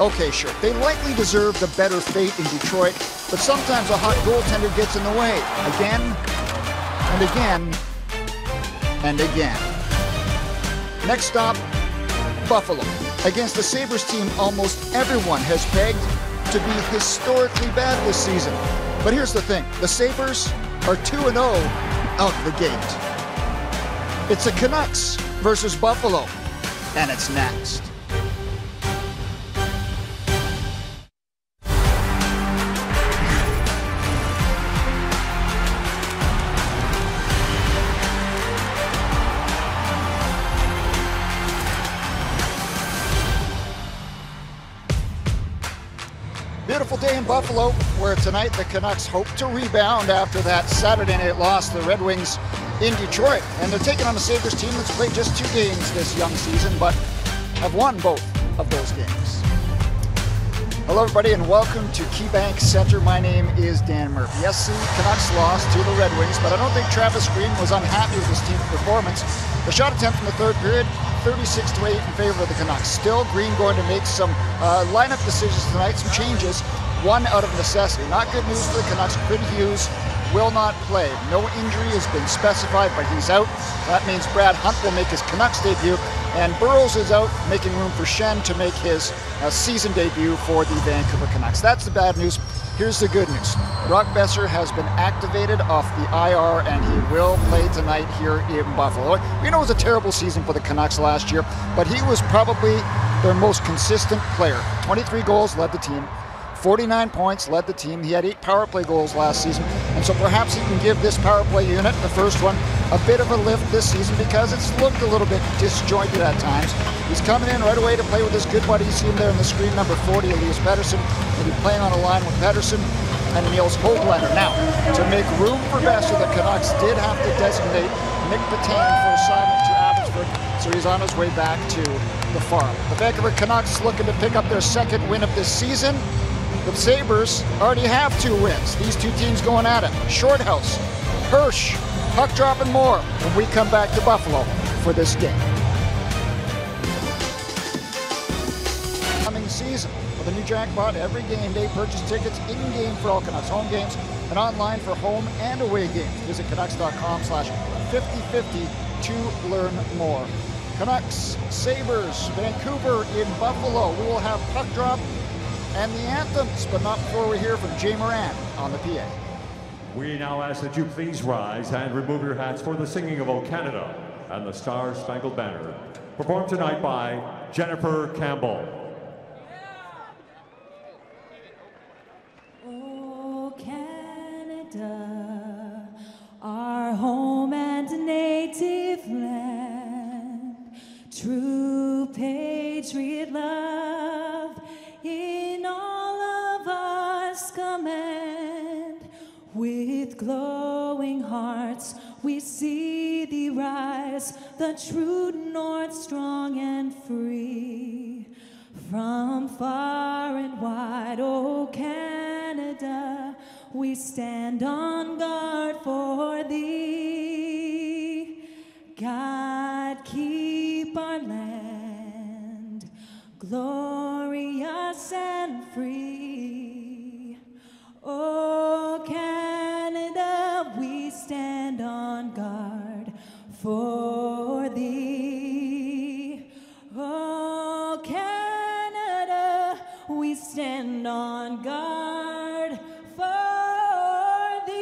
Okay, sure, they likely deserve the better fate in Detroit, but sometimes a hot goaltender gets in the way. Again, and again, and again. Next stop, Buffalo. Against the Sabres team almost everyone has pegged to be historically bad this season. But here's the thing, the Sabres are 2-0 out the gate. It's the Canucks versus Buffalo, and it's next. Beautiful day in Buffalo, where tonight the Canucks hope to rebound after that Saturday night loss to the Red Wings in Detroit. And they're taking on a Sabres team that's played just 2 games this young season, but have won both of those games. Hello everybody and welcome to KeyBank Center. My name is Dan Murphy. Yes, the Canucks lost to the Red Wings, but I don't think Travis Green was unhappy with his team's performance. The shot attempt in the third period, 36-8 in favor of the Canucks. Still, Green going to make some lineup decisions tonight, some changes, one out of necessity. Not good news for the Canucks. Quinn Hughes will not play. No injury has been specified, but he's out. That means Brad Hunt will make his Canucks debut, and Burrows is out, making room for Schenn to make his season debut for the Vancouver Canucks. That's the bad news. Here's the good news. Brock Boeser has been activated off the IR, and he will play tonight here in Buffalo. We know it was a terrible season for the Canucks last year, but he was probably their most consistent player. 23 goals led the team. 49 points led the team. He had 8 power play goals last season, and so perhaps he can give this power play unit, the first one, a bit of a lift this season because it's looked a little bit disjointed at times. He's coming in right away to play with his good buddy. You see him there on the screen, number 40, Elias Pettersson. He'll be playing on a line with Pettersson and Niels Höglander. Now, to make room for Boeser, the Canucks did have to designate Nick Petan for assignment to Abbotsford, so he's on his way back to the farm. The Vancouver Canucks looking to pick up their second win of this season. The Sabres already have 2 wins. These 2 teams going at it. Shorthouse, Hirsch, puck drop and more when we come back to Buffalo for this game. Coming season with a new jackpot every game day. Purchase tickets in-game for all Canucks home games and online for home and away games. Visit Canucks.com/5050 to learn more. Canucks, Sabres, Vancouver in Buffalo. We will have puck drop and the anthems, but not before we hear from Jay Moran on the PA. We now ask that you please rise and remove your hats for the singing of O Canada and the Star-Spangled Banner, performed tonight by Jennifer Campbell. O Canada, our home and native land, true patriot love in all of us command. With glowing hearts we see thee rise, the true north strong and free. From far and wide, O Canada, we stand on guard for thee. God keep our land glorious and free. O Canada, we stand on guard for thee. O Canada, we stand on guard for thee.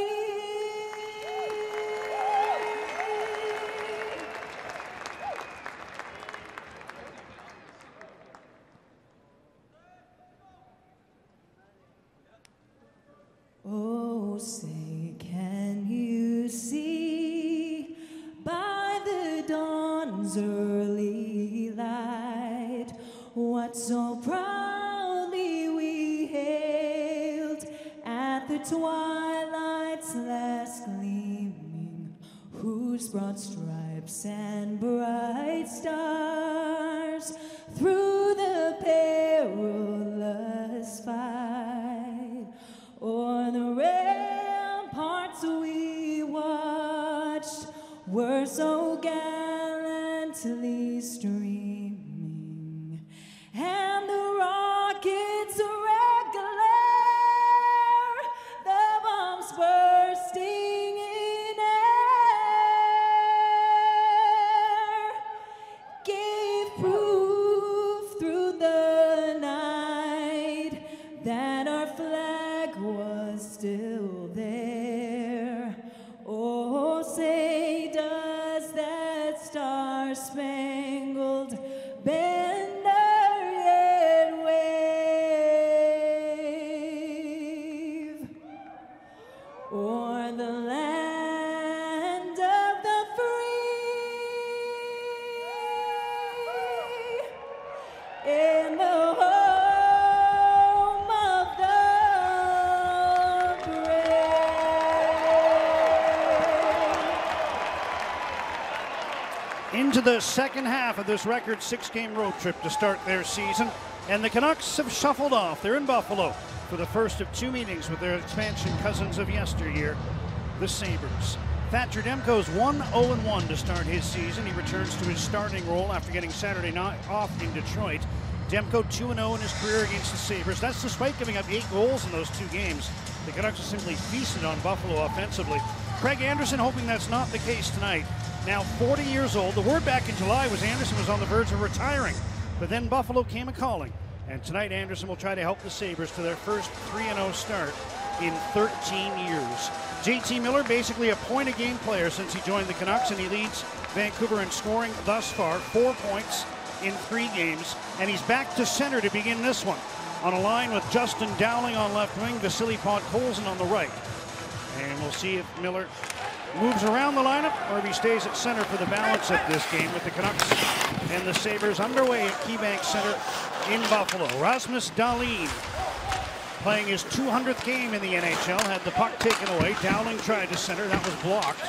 Oh, say, can you see by the dawn's early light what so proudly we hailed at the twilight's last gleaming, whose broad stripes and bright stars through the perilous fight o'er the ramparts we watched were so gallantly streaming, and the rocket into the second half of this record 6-game road trip to start their season, and the Canucks have shuffled off. They're in Buffalo for the first of 2 meetings with their expansion cousins of yesteryear, the Sabres. Thatcher Demko's 1-0-1 to start his season. He returns to his starting role after getting Saturday night off in Detroit. Demko 2-0 in his career against the Sabres. That's despite giving up 8 goals in those 2 games. The Canucks have simply feasted on Buffalo offensively. Craig Anderson hoping that's not the case tonight. Now 40 years old. The word back in July was Anderson was on the verge of retiring, but then Buffalo came a-calling. And tonight Anderson will try to help the Sabres to their first 3-0 start in 13 years. JT Miller, basically a point-a-game player since he joined the Canucks, and he leads Vancouver in scoring thus far, 4 points in 3 games. And he's back to center to begin this one, on a line with Justin Dowling on left wing, Vasily Podkolzin on the right. And we'll see if Miller moves around the lineup or if he stays at center for the balance of this game, with the Canucks and the Sabres underway at KeyBank Center in Buffalo. Rasmus Dahlin, playing his 200th game in the NHL, had the puck taken away. Dowling tried to center, that was blocked.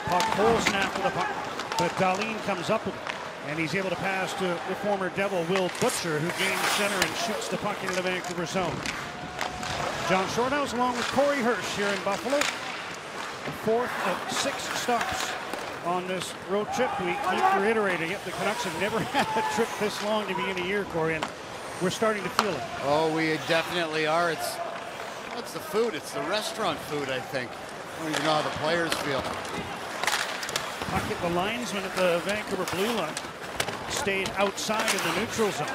Podkolzin after the puck, but Dahlin comes up with it, and he's able to pass to the former Devil Will Butcher, who gains center and shoots the puck into the Vancouver zone. John Shorthouse along with Corey Hirsch here in Buffalo. The 4th of 6 stops on this road trip. We keep reiterating it. The Canucks have never had a trip this long to begin a year, Corey, and we're starting to feel it. Oh, we definitely are. It's the food. It's the restaurant food, I think. I don't even know how the players feel. Puck hit the linesman at the Vancouver blue line. Stayed outside of the neutral zone.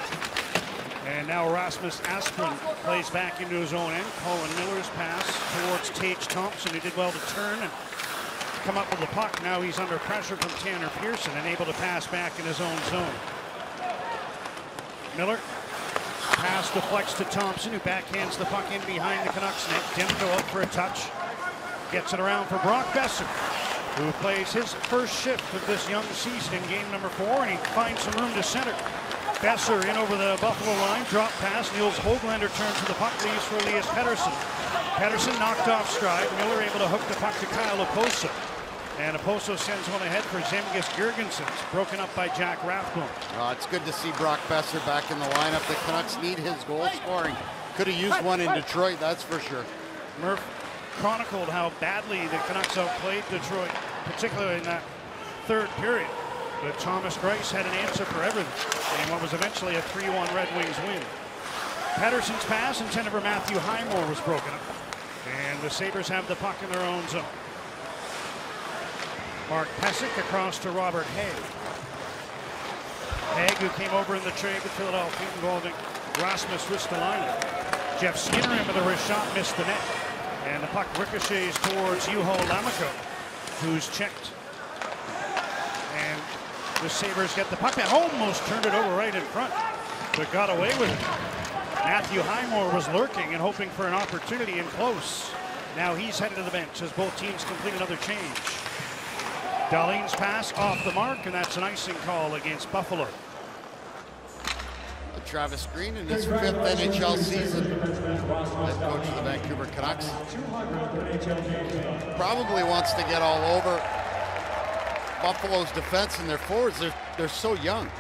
And now Rasmus Asplund plays back into his own end. Colin Miller's pass towards Tage Thompson, who did well to turn and come up with the puck. Now he's under pressure from Tanner Pearson and able to pass back in his own zone. Miller, pass deflects to Thompson, who backhands the puck in behind the Canucks net. Demko up for a touch. Gets it around for Brock Besser, who plays his first shift of this young season in game number 4, and he finds some room to center. Besser in over the Buffalo line, drop pass. Niels Höglander turns to the puck, leaves for Elias Pettersson. Pettersson knocked off stride. Miller able to hook the puck to Kyle Oposo. And Oposo sends one ahead for Zemgus Girgensons, broken up by Jack Rathbone. It's good to see Brock Besser back in the lineup. The Canucks need his goal scoring. Could have used one in Detroit, that's for sure. Murph chronicled how badly the Canucks outplayed Detroit, particularly in that 3rd period. But Thomas Greiss had an answer for everything, and what was eventually a 3-1 Red Wings win. Pettersson's pass intended for Matthew Highmore was broken up, and the Sabres have the puck in their own zone. Mark Pysyk across to Robert Haig. Haig, who came over in the trade with Philadelphia involving Rasmus Ristolainen. Jeff Skinner in with a wrist shot, missed the net. And the puck ricochets towards Juho Lammikko, who's checked. And the Sabres get the puck and almost turned it over right in front, but got away with it. Matthew Highmore was lurking and hoping for an opportunity in close. Now he's headed to the bench as both teams complete another change. Dahlin's pass off the mark, and that's an icing call against Buffalo. Travis Green in his 5th NHL season, head coach of the Vancouver Canucks. Probably wants to get all over Buffalo's defense and their forwards. They're so young.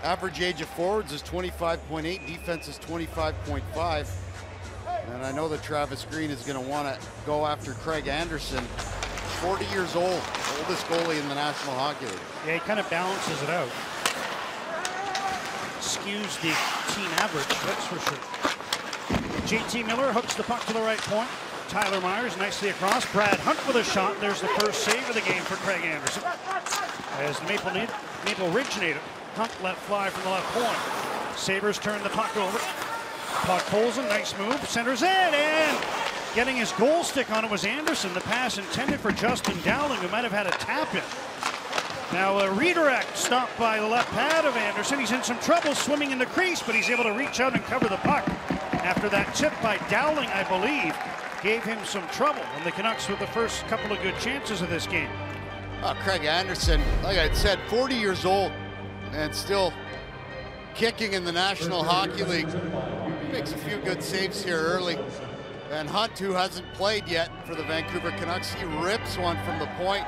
Average age of forwards is 25.8, defense is 25.5. And I know that Travis Green is going to want to go after Craig Anderson, 40 years old, oldest goalie in the National Hockey League. Yeah, he kind of balances it out. Skews the team average, that's for sure. JT Miller hooks the puck to the right point. Tyler Myers nicely across. Brad Hunt with a shot. There's the first save of the game for Craig Anderson. As Maple Ridge native, Hunt let fly from the left point. Sabres turn the puck over. Podkolzin, nice move, centers in, and getting his goal stick on it was Anderson. The pass intended for Justin Dowling, who might have had a tap in. Now a redirect stopped by the left pad of Anderson. He's in some trouble swimming in the crease, but he's able to reach out and cover the puck. After that tip by Dowling, I believe, gave him some trouble. And the Canucks with the first couple of good chances of this game. Craig Anderson, like I said, 40 years old and still kicking in the National Hockey League. He makes a few good saves here early. And Hunt, who hasn't played yet for the Vancouver Canucks, he rips one from the point.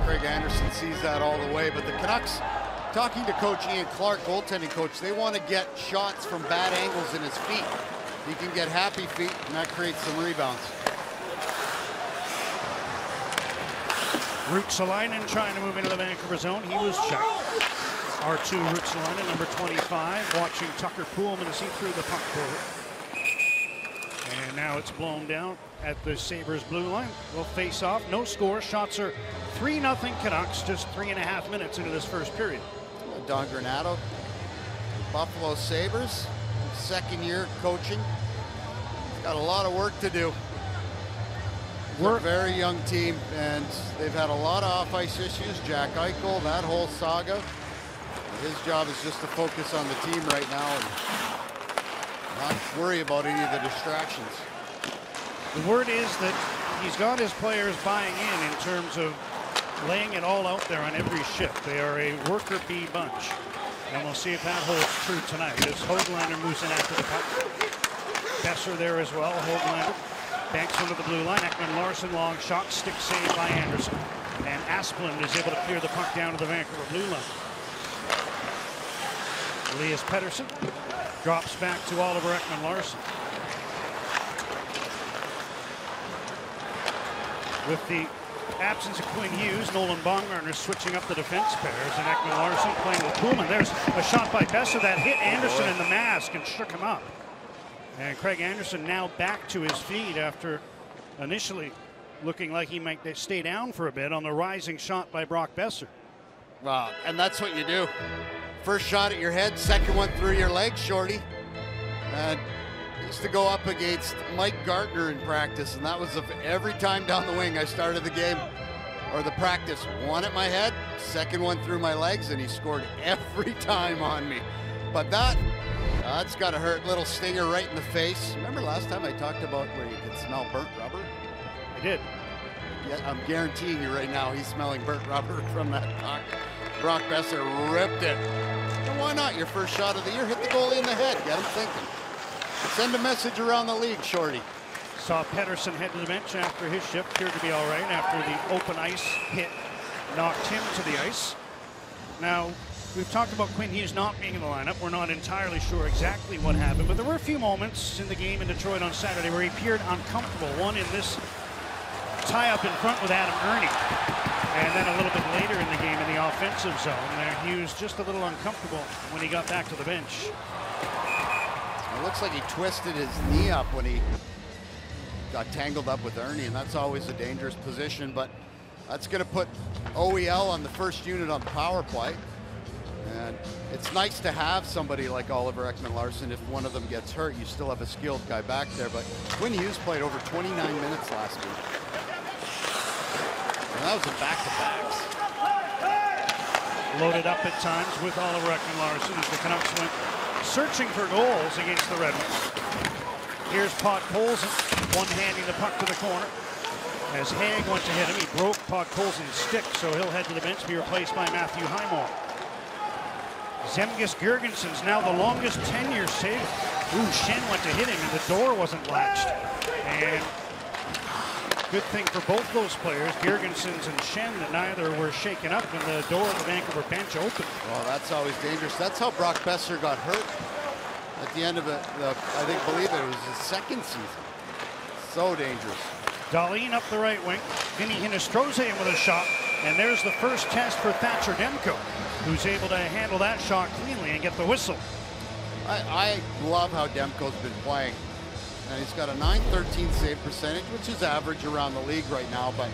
Craig Anderson sees that all the way, but the Canucks, talking to Coach Ian Clark, goaltending coach, they want to get shots from bad angles in his feet. He can get happy feet, and that creates some rebounds. Ruotsalainen trying to move into the Vancouver zone. He was checked. R2 Ruotsalainen, number 25, watching Tucker Poolman as he threw the puck forward. And now it's blown down at the Sabres blue line. We'll face off. No score. Shots are 3-0 Canucks, just 3.5 minutes into this first period. Don Granato, Buffalo Sabres, second year coaching. Got a lot of work to do. We're a very young team, and they've had a lot of off-ice issues. Jack Eichel, that whole saga. His job is just to focus on the team right now and not worry about any of the distractions. The word is that he's got his players buying in terms of laying it all out there on every shift. They are a worker bee bunch. And we'll see if that holds true tonight as Höglander moves in after the puck. Besser there as well. Höglander banks under the blue line. Ekman-Larsson, long shot, stick save by Anderson. And Asplund is able to clear the puck down to the Vancouver blue line. Elias Pettersson drops back to Oliver Ekman-Larsson. With the absence of Quinn Hughes, Nolan Baumgartner switching up the defense pairs, and Ekman-Larsson playing with Poolman. There's a shot by Besser that hit Anderson in the mask and shook him up. And Craig Anderson now back to his feet after initially looking like he might stay down for a bit on the rising shot by Brock Besser. Wow, and that's what you do. First shot at your head, second one through your leg, Shorty. And used to go up against Mike Gartner in practice, and that was every time down the wing I started the game or the practice. One at my head, second one through my legs, and he scored every time on me. But that's got to hurt. Little stinger right in the face. Remember last time I talked about where you could smell burnt rubber? I did. Yeah, I'm guaranteeing you right now he's smelling burnt rubber from that puck. Brock Besser ripped it. And why not? Your first shot of the year, hit the goalie in the head. Get him thinking. Send a message around the league, Shorty. Saw Pettersson head to the bench after his shift. Appeared to be all right after the open ice hit knocked him to the ice. Now, we've talked about Quinn Hughes not being in the lineup. We're not entirely sure exactly what happened, but there were a few moments in the game in Detroit on Saturday where he appeared uncomfortable. One in this tie-up in front with Adam Ernie. And then a little bit later in the game in the offensive zone, Hughes just a little uncomfortable when he got back to the bench. It looks like he twisted his knee up when he got tangled up with Ernie, and that's always a dangerous position, but that's going to put OEL on the first unit on the power play. And it's nice to have somebody like Oliver Ekman-Larsson. If one of them gets hurt, you still have a skilled guy back there, but Quinn Hughes played over 29 minutes last week. And that was a back-to-backs. Loaded up at times with Oliver Ekman-Larsson as the Canucks went searching for goals against the Red Wings. Here's Podkolzin, one-handing the puck to the corner. As Haig went to hit him, he broke Podkolzin's stick, so he'll head to the bench to be replaced by Matthew Highmore. Zemgus Girgenssen's now the longest tenure Sabre. Ooh, Shen went to hit him and the door wasn't latched. And good thing for both those players, Girgenssen's and Shen, that neither were shaken up when the door of the Vancouver bench opened. Well, that's always dangerous. That's how Brock Besser got hurt at the end of it. I believe it was his second season. So dangerous. Dahlin up the right wing. Vinny Hinostroza in with a shot. And there's the first test for Thatcher Demko, who's able to handle that shot cleanly and get the whistle. I love how Demko's been playing. And he's got a .913 save percentage, which is average around the league right now, but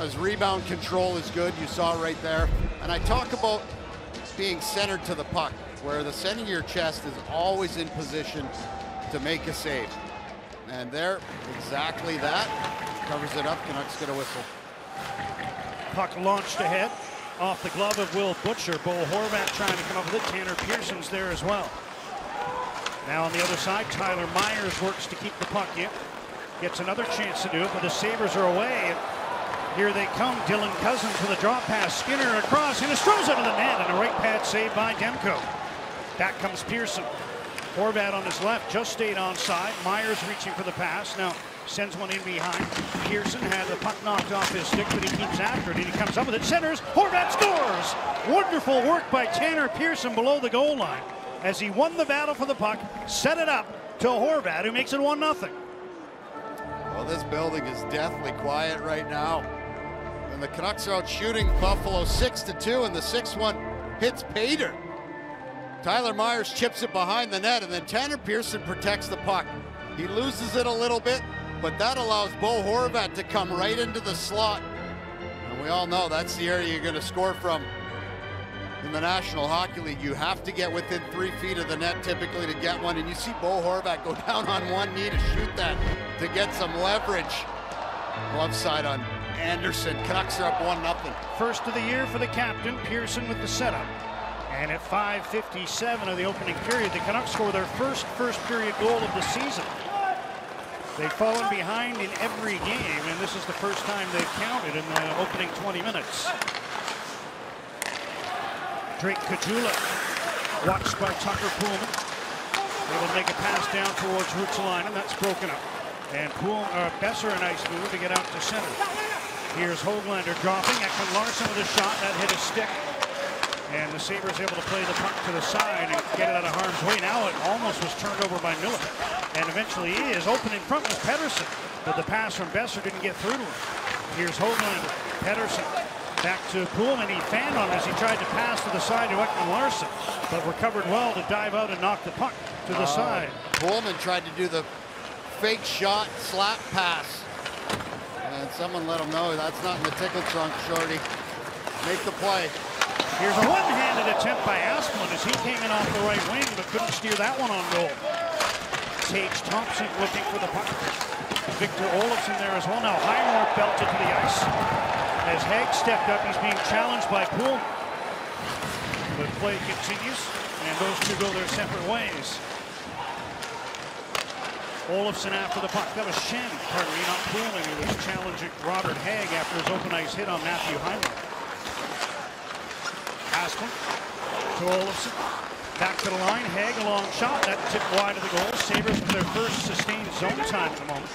his rebound control is good. You saw right there. And I talk about being centered to the puck, where the center of your chest is always in position to make a save. And there, exactly that. Covers it up. Canucks get a whistle. Puck launched ahead off the glove of Will Butcher. Bo Horvat trying to come up with it. Tanner Pearson's there as well. Now on the other side, Tyler Myers works to keep the puck in. Gets another chance to do it, but the Sabres are away. Here they come. Dylan Cousins with a drop pass. Skinner across, and it throws out of the net, and a right pad save by Demko. Back comes Pearson. Horvat on his left just stayed onside. Myers reaching for the pass. Now, Sends one in behind. Pearson had the puck knocked off his stick, but he keeps after it, and he comes up with it. Centers. Horvat scores! Wonderful work by Tanner Pearson below the goal line as he won the battle for the puck, set it up to Horvat, who makes it 1-0. Well, this building is deathly quiet right now. And the Canucks are out shooting Buffalo 6-2, and the 6-1 hits Pater. Tyler Myers chips it behind the net, and then Tanner Pearson protects the puck. He loses it a little bit, but that allows Bo Horvat to come right into the slot. And we all know that's the area you're going to score from in the National Hockey League. You have to get within 3 feet of the net typically to get one, and you see Bo Horvat go down on one knee to shoot that to get some leverage. Glove side on Anderson. Canucks are up 1-0. First of the year for the captain, Pearson with the setup. And at 5:57 of the opening period, the Canucks score their first period goal of the season. They've fallen behind in every game, and this is the first time they've counted in the opening 20 minutes. Drake Caggiula, watched by Tucker Pullman. They will make a pass down towards Ruotsalainen. That's broken up. And Besser, a nice move to get out to center. Here's Höglander dropping. Ekman Larsson with a shot. That hit a stick. And the Sabres able to play the puck to the side and get it out of harm's way. Now it almost was turned over by Miller. And eventually he is. Open in front was Pettersson. But the pass from Besser didn't get through to him. Here's Höglander. Pettersson. Back to Pullman. He fanned on as he tried to pass to the side to Ekman Larsson. But recovered well to dive out and knock the puck to the side. Pullman tried to do the fake shot slap pass. And someone let him know that's not in the tickle trunk, Shorty. Make the play. Here's a one-handed attempt by Asplund as he came in off the right wing but couldn't steer that one on goal. Tage Thompson looking for the puck. Victor Olofsson there as well. Now Highmore belted to the ice. As Haig stepped up, he's being challenged by Pullman. The play continues, and those two go their separate ways. Olofsson after the puck. That was Shen, pardon me, not Pullman, who was challenging Robert Haig after his open ice hit on Matthew Highmore. Asplund to Olofsson. Back to the line. Haig a long shot. That tipped wide of the goal. Sabres with their first sustained zone time at the moment.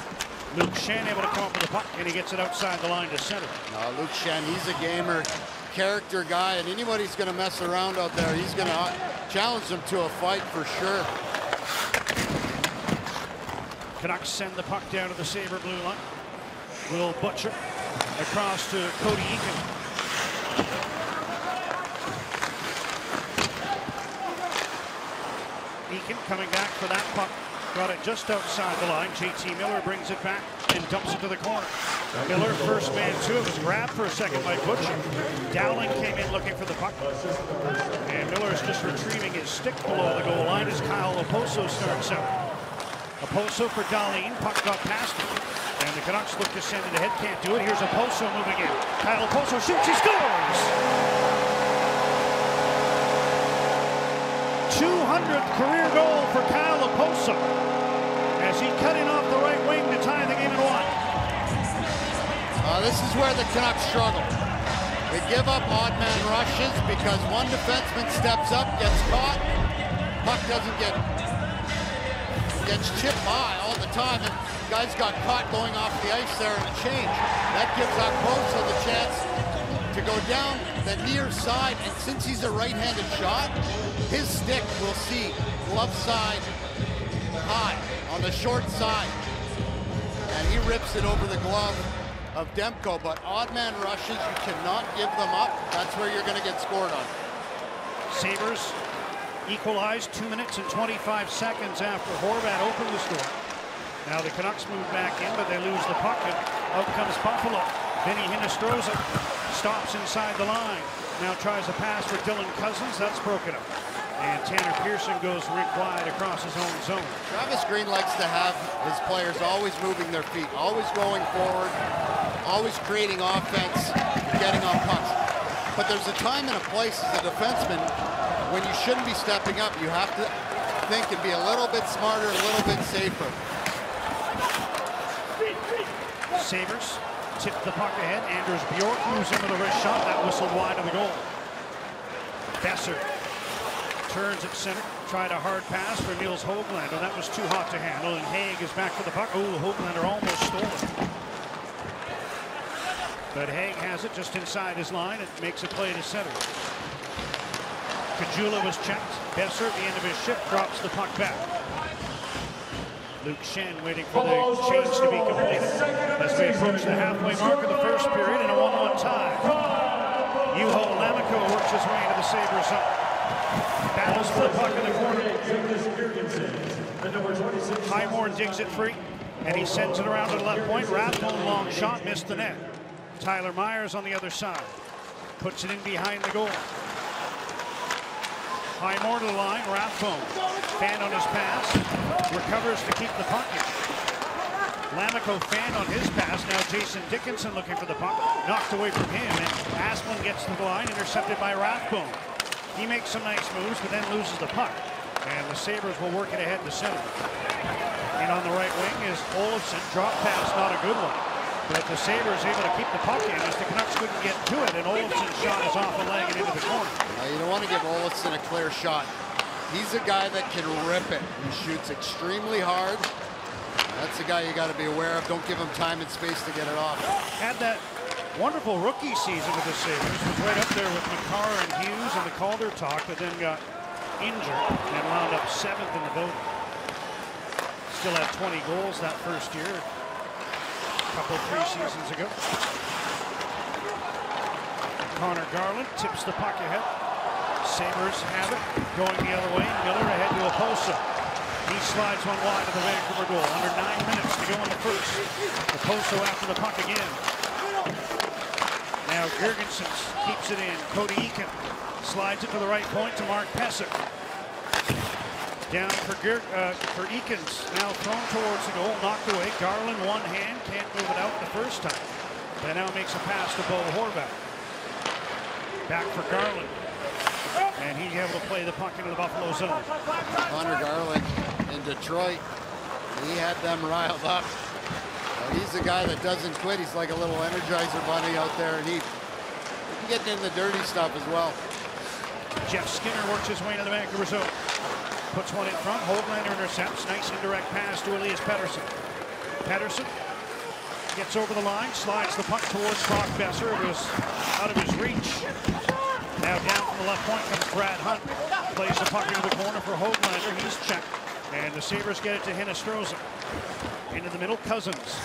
Luke Shen able to come up with the puck, and he gets it outside the line to center. Luke Shen, he's a gamer, character guy, and anybody's going to mess around out there, he's going to challenge them to a fight for sure. Canucks send the puck down to the Sabre blue line. Will Butcher across to Cody Eakin. Eakin coming back for that puck. Got it just outside the line. JT Miller brings it back and dumps it to the corner. Miller, first man to it, was grabbed for a second by Butcher. Dowling came in looking for the puck. And Miller is just retrieving his stick below the goal line as Kyle Oposo starts out. Oposo for Dahlin. Puck got past him. And the Canucks look to send it ahead. Can't do it. Here's Oposo moving in. Kyle Oposo shoots. He scores! 200th career goal for Kyle Oposo as he cut in off the right wing to tie the game at 1. This is where the Canucks struggle. They give up odd man rushes because one defenseman steps up, gets caught, puck doesn't gets chipped by all the time, and guys got caught going off the ice there in a change. That gives Oposo the chance to go down the near side, and since he's a right-handed shot, his stick will see glove side high on the short side, and he rips it over the glove of Demko. But odd man rushes, you cannot give them up. That's where you're going to get scored on. Sabres equalized 2 minutes and 25 seconds after Horvat opened the score. Now the Canucks move back in, but they lose the puck, and out comes Buffalo. Vinny Hinostroza stops inside the line. Now tries a pass for Dylan Cousins. That's broken up. And Tanner Pearson goes rink wide across his own zone. Travis Green likes to have his players always moving their feet, always going forward, always creating offense, getting on pucks. But there's a time and a place as a defenseman when you shouldn't be stepping up. You have to think and be a little bit smarter, a little bit safer. Sabres tip the puck ahead. Anders Bjork moves in with a wrist shot. That whistled wide of the goal. Besser turns at center. Tried a hard pass for Nils Höglander. That was too hot to handle, and Haig is back for the puck. Oh, Höglander almost stole it. But Haig has it just inside his line. It makes a play to center. Kajula was checked. Besser at the end of his shift drops the puck back. Luke Shen waiting for the change to be completed as we approach the halfway mark of the first period in a 1-1 tie. Juho Lammikko works his way into the Sabres zone. Battles for the puck in the corner. Highmore digs it free, and he sends it around to the left point. Rathbone long shot, missed the net. Tyler Myers on the other side. Puts it in behind the goal. Highmore to the line, Rathbone. Fan on his pass. Recovers to keep the puck in. Lammikko fan on his pass. Now Jason Dickinson looking for the puck. Knocked away from him, and Asplund gets to the line, intercepted by Rathbone. He makes some nice moves, but then loses the puck. And the Sabres will work it ahead to center. And on the right wing is Olofsson. Drop pass, not a good one. But the Sabres able to keep the puck in as the Canucks couldn't get to it, and Olofsson's shot is off a leg and into the corner. You don't want to give Olofsson a clear shot. He's a guy that can rip it. He shoots extremely hard. That's the guy you got to be aware of. Don't give him time and space to get it off. Had that wonderful rookie season with the Sabres. Was right up there with McCarr and Hughes and the Calder talk, but then got injured and wound up 7th in the vote. Still had 20 goals that first year. Couple of preseasons ago. Connor Garland tips the puck ahead. Sabres have it, going the other way. Miller ahead to Oposo. He slides one wide of the Vancouver goal. Under 9 minutes to go in the first. Oposo after the puck again. Now Girgensson keeps it in. Cody Eakin slides it to the right point to Mark Pesek. Down for Eakins, now thrown towards the goal, knocked away. Garland one hand, can't move it out the first time. But now makes a pass to Bo Horvath. Back for Garland. And he's able to play the puck into the Buffalo zone. Connor Garland in Detroit, he had them riled up. He's a guy that doesn't quit. He's like a little Energizer bunny out there, and he's getting in the dirty stuff as well. Jeff Skinner works his way into the Vancouver zone. Puts one in front. Höglander intercepts. Nice indirect pass to Elias Pettersson. Pettersson gets over the line, slides the puck towards Brock Besser. It was out of his reach. Now down from the left point comes Brad Hunt. Plays the puck into the corner for Höglander. He's checked. And the Sabres get it to Hinostroza. Into the middle, Cousins.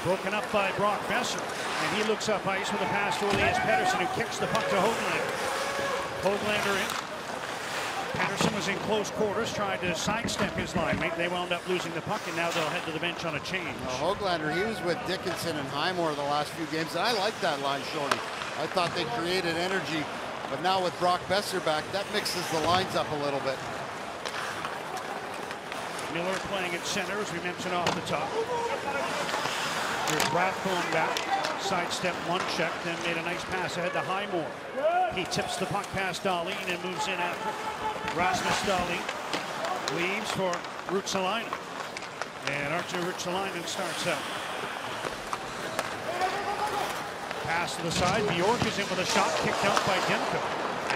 Broken up by Brock Besser. And he looks up ice with a pass to Elias Pettersson, who kicks the puck to Höglander. Höglander in. Pettersson was in close quarters, tried to sidestep his line. They wound up losing the puck, and now they'll head to the bench on a change. Höglander, he was with Dickinson and Highmore the last few games, and I like that line, Shorty. I thought they created energy, but now with Brock Besser back, that mixes the lines up a little bit. Miller playing at center, as we mentioned off the top. Here's Rathbone back, sidestep one check, then made a nice pass ahead to Highmore. He tips the puck past Dahlin and moves in after. Rasmus Dahlin leaves for Ruotsalainen. And Archer Ruotsalainen starts out. Pass to the side. Bjork is in with a shot kicked out by Demko.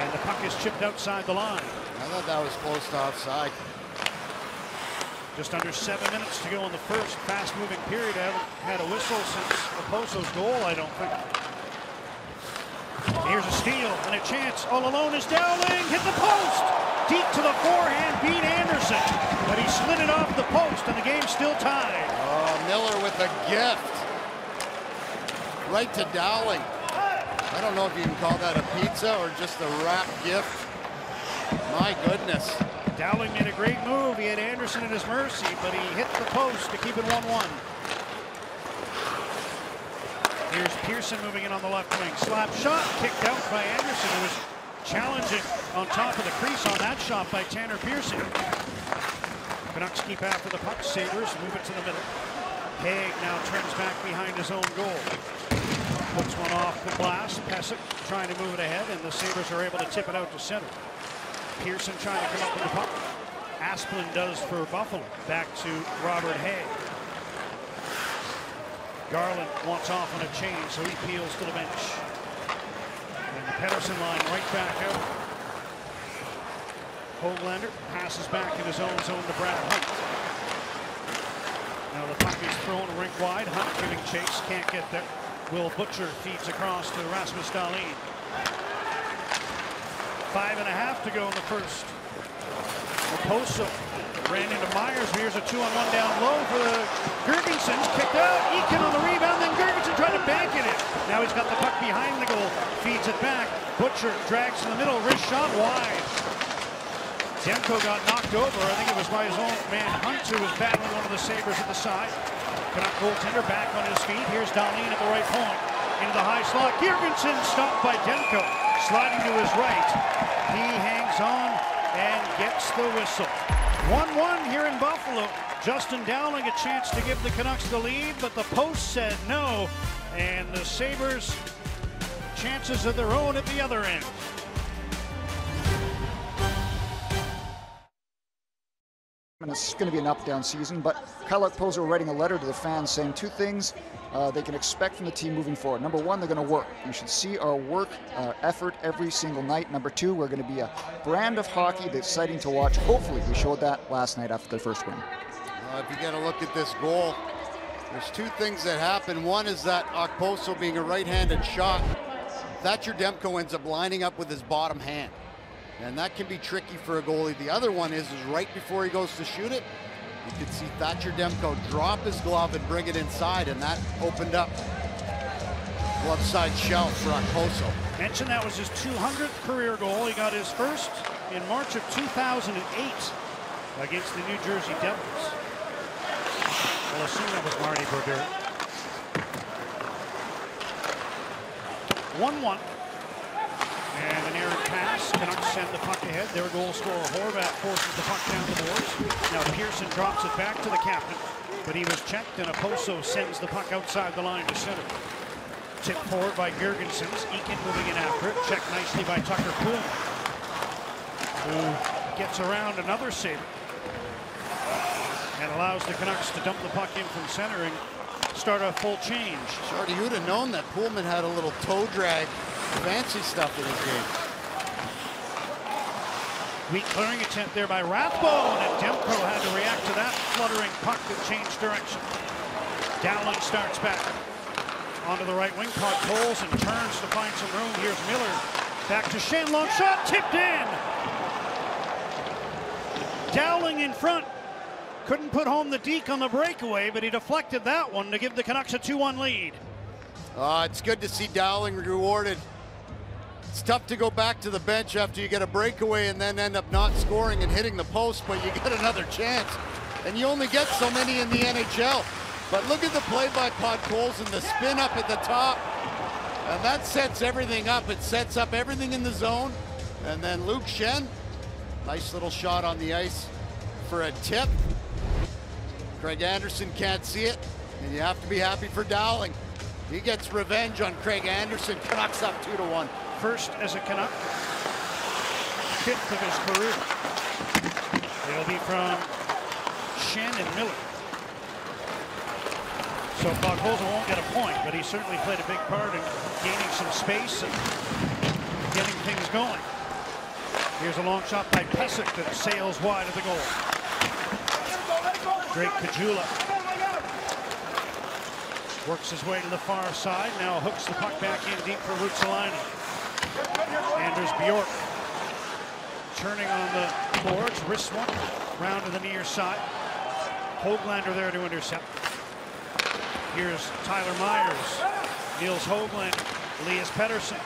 And the puck is chipped outside the line. I thought that was close to offside. Just under 7 minutes to go in the first fast-moving period. I haven't had a whistle since Oposo's goal, I don't think. Here's a steal and a chance. All alone is Dowling. Hit the post. Deep to the forehand. Beat Anderson. But he slid it off the post and the game's still tied. Oh, Miller with a gift. Right to Dowling. I don't know if you can call that a pizza or just a wrap gift. My goodness. Dowling made a great move. He had Anderson at his mercy, but he hit the post to keep it 1-1. Here's Pearson moving in on the left wing. Slap shot kicked out by Anderson, who was challenging on top of the crease on that shot by Tanner Pearson. Canucks keep after the puck. Sabres move it to the middle. Haig now turns back behind his own goal. Puts one off the glass. Pesek trying to move it ahead, and the Sabres are able to tip it out to center. Pearson trying to come up with the puck. Asplund does for Buffalo. Back to Robert Haig. Garland wants off on a change, so he peels to the bench. And the Pettersson line right back out. Hoglander passes back in his own zone to Brad Hunt. Now the puck is thrown rink wide. Hunt giving chase, can't get there. Will Butcher feeds across to Rasmus Dahlin. 5.5 to go in the first. Oposo ran into Myers. Here's a 2-on-1 down low for the Girgensons. Kicked out. Eakin on the rebound. Then Girgensson tried to bank it in. Now he's got the puck behind the goal. Feeds it back. Butcher drags in the middle. Wrist shot wide. Demko got knocked over. I think it was by his own man Hunt, who was battling one of the Sabres at the side. Canuck goaltender back on his feet. Here's Dahlin at the right point. Into the high slot. Girgensson stopped by Demko. Sliding to his right. He hangs on and gets the whistle. 1-1 here in Buffalo. Justin Dowling a chance to give the Canucks the lead, but the post said no. And the Sabres chances of their own at the other end. And it's going to be an up-down season, but Kyle Okposo writing a letter to the fans saying two things they can expect from the team moving forward. Number one, they're going to work. You should see our work effort every single night. Number two, we're going to be a brand of hockey that's exciting to watch. Hopefully, we showed that last night after their first win. If you get a look at this goal, there's two things that happen. One is that Okposo being a right-handed shot, Thatcher Demko ends up lining up with his bottom hand. And that can be tricky for a goalie. The other one is right before he goes to shoot it, you can see Thatcher Demko drop his glove and bring it inside, and that opened up glove side shelf for Okposo. Mentioned that was his 200th career goal. He got his first in March of 2008 against the New Jersey Devils. I'll assume that was Marty Brodeur. 1-1. And an errant pass. Canucks send the puck ahead. Their goal scorer Horvat forces the puck down the boards. Now Pearson drops it back to the captain, but he was checked, and Oposo sends the puck outside the line to center. Tipped forward by Girgensson. Eakin moving in after it. Checked nicely by Tucker Poole, who gets around another Sabre and allows the Canucks to dump the puck in from center and start a full change. Shardy, who'd have known that Pullman had a little toe drag, fancy stuff in his game. Weak clearing attempt there by Rathbone, and Demko had to react to that fluttering puck that changed direction. Dowling starts back onto the right wing, caught Coles and turns to find some room. Here's Miller, back to Schenn, long shot, tipped in. Dowling in front, couldn't put home the deke on the breakaway, but he deflected that one to give the Canucks a 2-1 lead. It's good to see Dowling rewarded. It's tough to go back to the bench after you get a breakaway and then end up not scoring and hitting the post, but you get another chance. And you only get so many in the NHL. But look at the play by Podkolzin and the spin up at the top. And that sets everything up. It sets up everything in the zone. And then Luke Schenn, nice little shot on the ice for a tip. Craig Anderson can't see it, and you have to be happy for Dowling. He gets revenge on Craig Anderson. Canucks up 2-1. First as a Canuck, 5th of his career. It'll be from Schenn and Miller. So Podkolzin won't get a point, but he certainly played a big part in gaining some space and getting things going. Here's a long shot by Pesek that sails wide of the goal. Drake Caggiula works his way to the far side, now hooks the puck back in deep for Ruotsalainen. Anders Bjork turning on the boards, wrist one, round to the near side. Hoglander there to intercept. Here's Tyler Myers, Nils Hoglander, Elias Pettersson.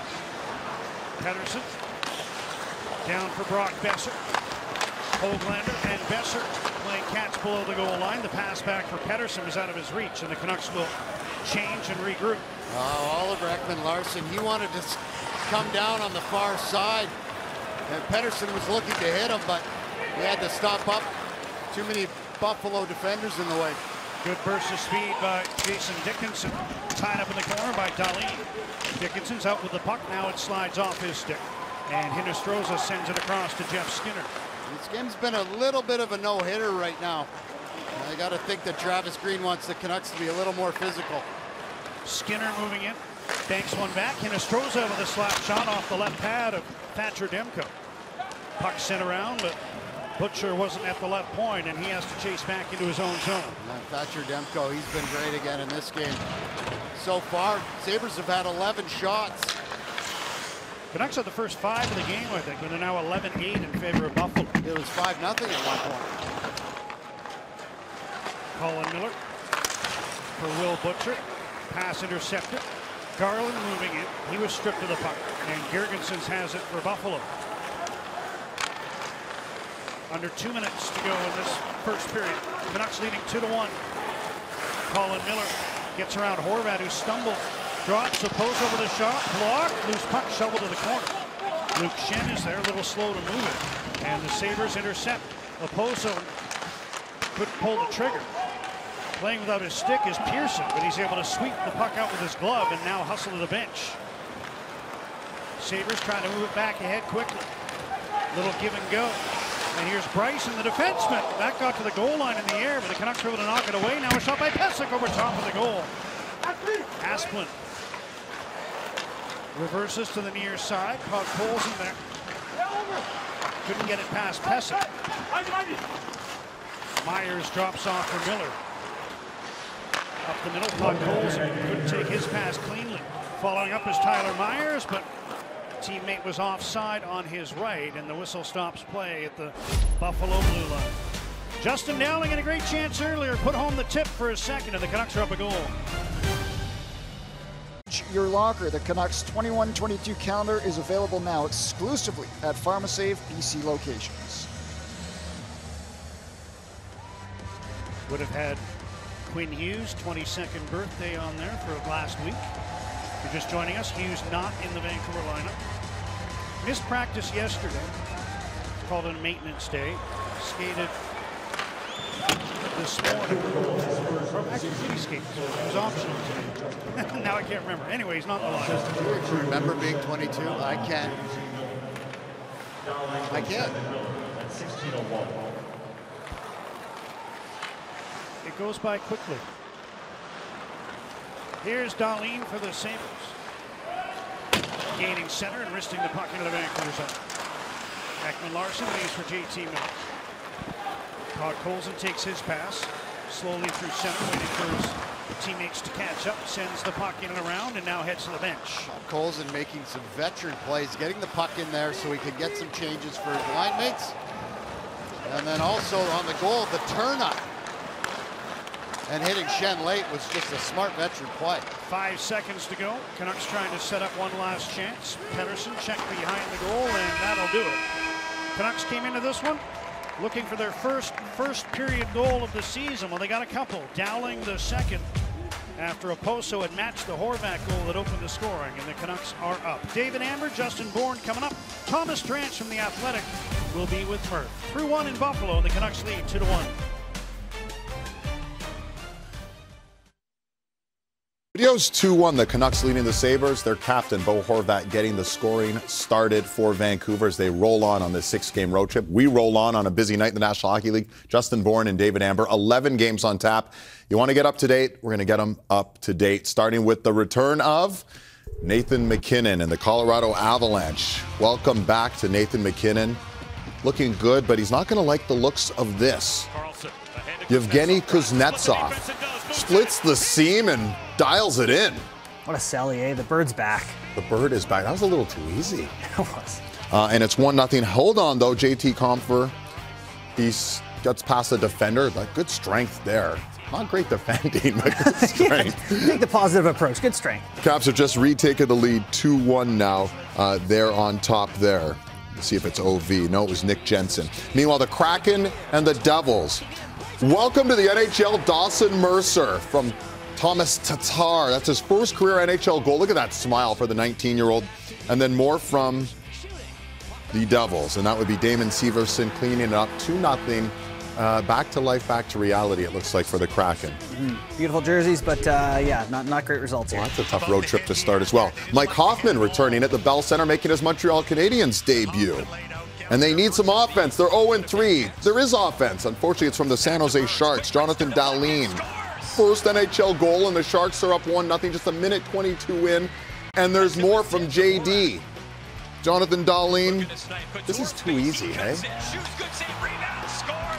Pettersson down for Brock Besser. Hoglander and Besser playing catch below the goal line. The pass back for Pettersson was out of his reach, and the Canucks will change and regroup. Oliver Ekman-Larsson, he wanted to come down on the far side, and Pettersson was looking to hit him, but he had to stop up. Too many Buffalo defenders in the way. Good burst of speed by Jason Dickinson, tied up in the corner by Dahlin. Dickinson's out with the puck, now it slides off his stick, and Hinostroza sends it across to Jeff Skinner. This game's been a little bit of a no-hitter right now. I got to think that Travis Green wants the Canucks to be a little more physical. Skinner moving in, banks one back. Hinostroza with a slap shot off the left pad of Thatcher Demko. Puck sent around, but Butcher wasn't at the left point, and he has to chase back into his own zone. Thatcher Demko, he's been great again in this game. So far, Sabres have had 11 shots. Canucks had the first 5 of the game, I think, but they're now 11-8 in favor of Buffalo. It was 5-0 at one point. Colin Miller for Will Butcher. Pass intercepted. Garland moving in. He was stripped of the puck. And Girgensons has it for Buffalo. Under 2 minutes to go in this first period. Canucks leading 2-1. Colin Miller gets around Horvat, who stumbled. Drops, Oposo over the shot, blocked, loose puck shoveled to the corner. Luke Shen is there, a little slow to move it. And the Sabres intercept. Oposo couldn't pull the trigger. Playing without his stick is Pearson, but he's able to sweep the puck out with his glove and now hustle to the bench. Sabres trying to move it back ahead quickly. Little give and go. And here's Bryson, the defenseman. That got to the goal line in the air, but the Canucks were able to knock it away. Now a shot by Pesek over top of the goal. Asplund reverses to the near side. Caught Colson there. Couldn't get it past Pesek. Myers drops off for Miller. Up the middle, Todd Colson couldn't take his pass cleanly. Following up is Tyler Myers, but teammate was offside on his right, and the whistle stops play at the Buffalo blue line. Justin Dowling had a great chance earlier, put home the tip for a second, and the Canucks are up a goal. Your locker, the Canucks 21-22 calendar is available now exclusively at PharmaSave BC locations. Would have had Quinn Hughes' 22nd birthday on there for last week. If you're just joining us, Hughes not in the Vancouver lineup. Missed practice yesterday. Called it a maintenance day. Skated this morning. Actually, he skated. It was optional today. Now I can't remember. Anyway, he's not in the lineup. Do you remember being 22? I can't. I can't. It goes by quickly. Here's Dahlin for the Sabres. Gaining center and wristing the puck into the Vancouver zone. Ekman Larson leaves for JT Miller. Todd Colson takes his pass. Slowly through center, waiting for his teammates to catch up. Sends the puck in and around and now heads to the bench. Colson making some veteran plays, getting the puck in there so he can get some changes for his line mates. And then also on the goal, the turn up. And hitting Shen late was just a smart veteran play. 5 seconds to go. Canucks trying to set up one last chance. Pettersson checked behind the goal, and that'll do it. Canucks came into this one looking for their first period goal of the season. Well, they got a couple. Dowling the second after Oposo had matched the Horvat goal that opened the scoring, and the Canucks are up. David Amber, Justin Bourne coming up. Thomas Drance from The Athletic will be with Murph. 3-1 in Buffalo. The Canucks lead 2-1. Video's 2-1, the Canucks leading the Sabres. Their captain, Bo Horvat, getting the scoring started for Vancouver as they roll on this 6-game road trip. We roll on a busy night in the National Hockey League. Justin Bourne and David Amber, 11 games on tap. You want to get up to date? We're going to get them up to date, starting with the return of Nathan MacKinnon and the Colorado Avalanche. Welcome back to Nathan MacKinnon. Looking good, but he's not going to like the looks of this. Yevgeny Kuznetsov splits the seam and dials it in. What a sally, eh? The bird's back. The bird is back. That was a little too easy. It was. And it's 1-0. Hold on, though, JT Compher. He gets past the defender, but good strength there. Not great defending, but good strength. Yeah, take the positive approach. Good strength. Caps have just retaken the lead 2-1 now. They're on top there. Let's see if it's OV. No, it was Nick Jensen. Meanwhile, the Kraken and the Devils. Welcome to the NHL, Dawson Mercer from Thomas Tatar. That's his first career NHL goal. Look at that smile for the 19-year-old. And then more from the Devils. And that would be Damon Severson cleaning it up 2-0. Back to life, back to reality, it looks like, for the Kraken. Beautiful jerseys, but yeah, not great results here. Well, that's a tough road trip to start as well. Mike Hoffman returning at the Bell Center, making his Montreal Canadiens debut. And they need some offense. They're 0-3. There is offense. Unfortunately, it's from the San Jose Sharks. Jonathan Dahlin. First NHL goal, and the Sharks are up 1-0, just a minute 22 in. And there's more from JD. Jonathan Dahlin. This is too easy, eh?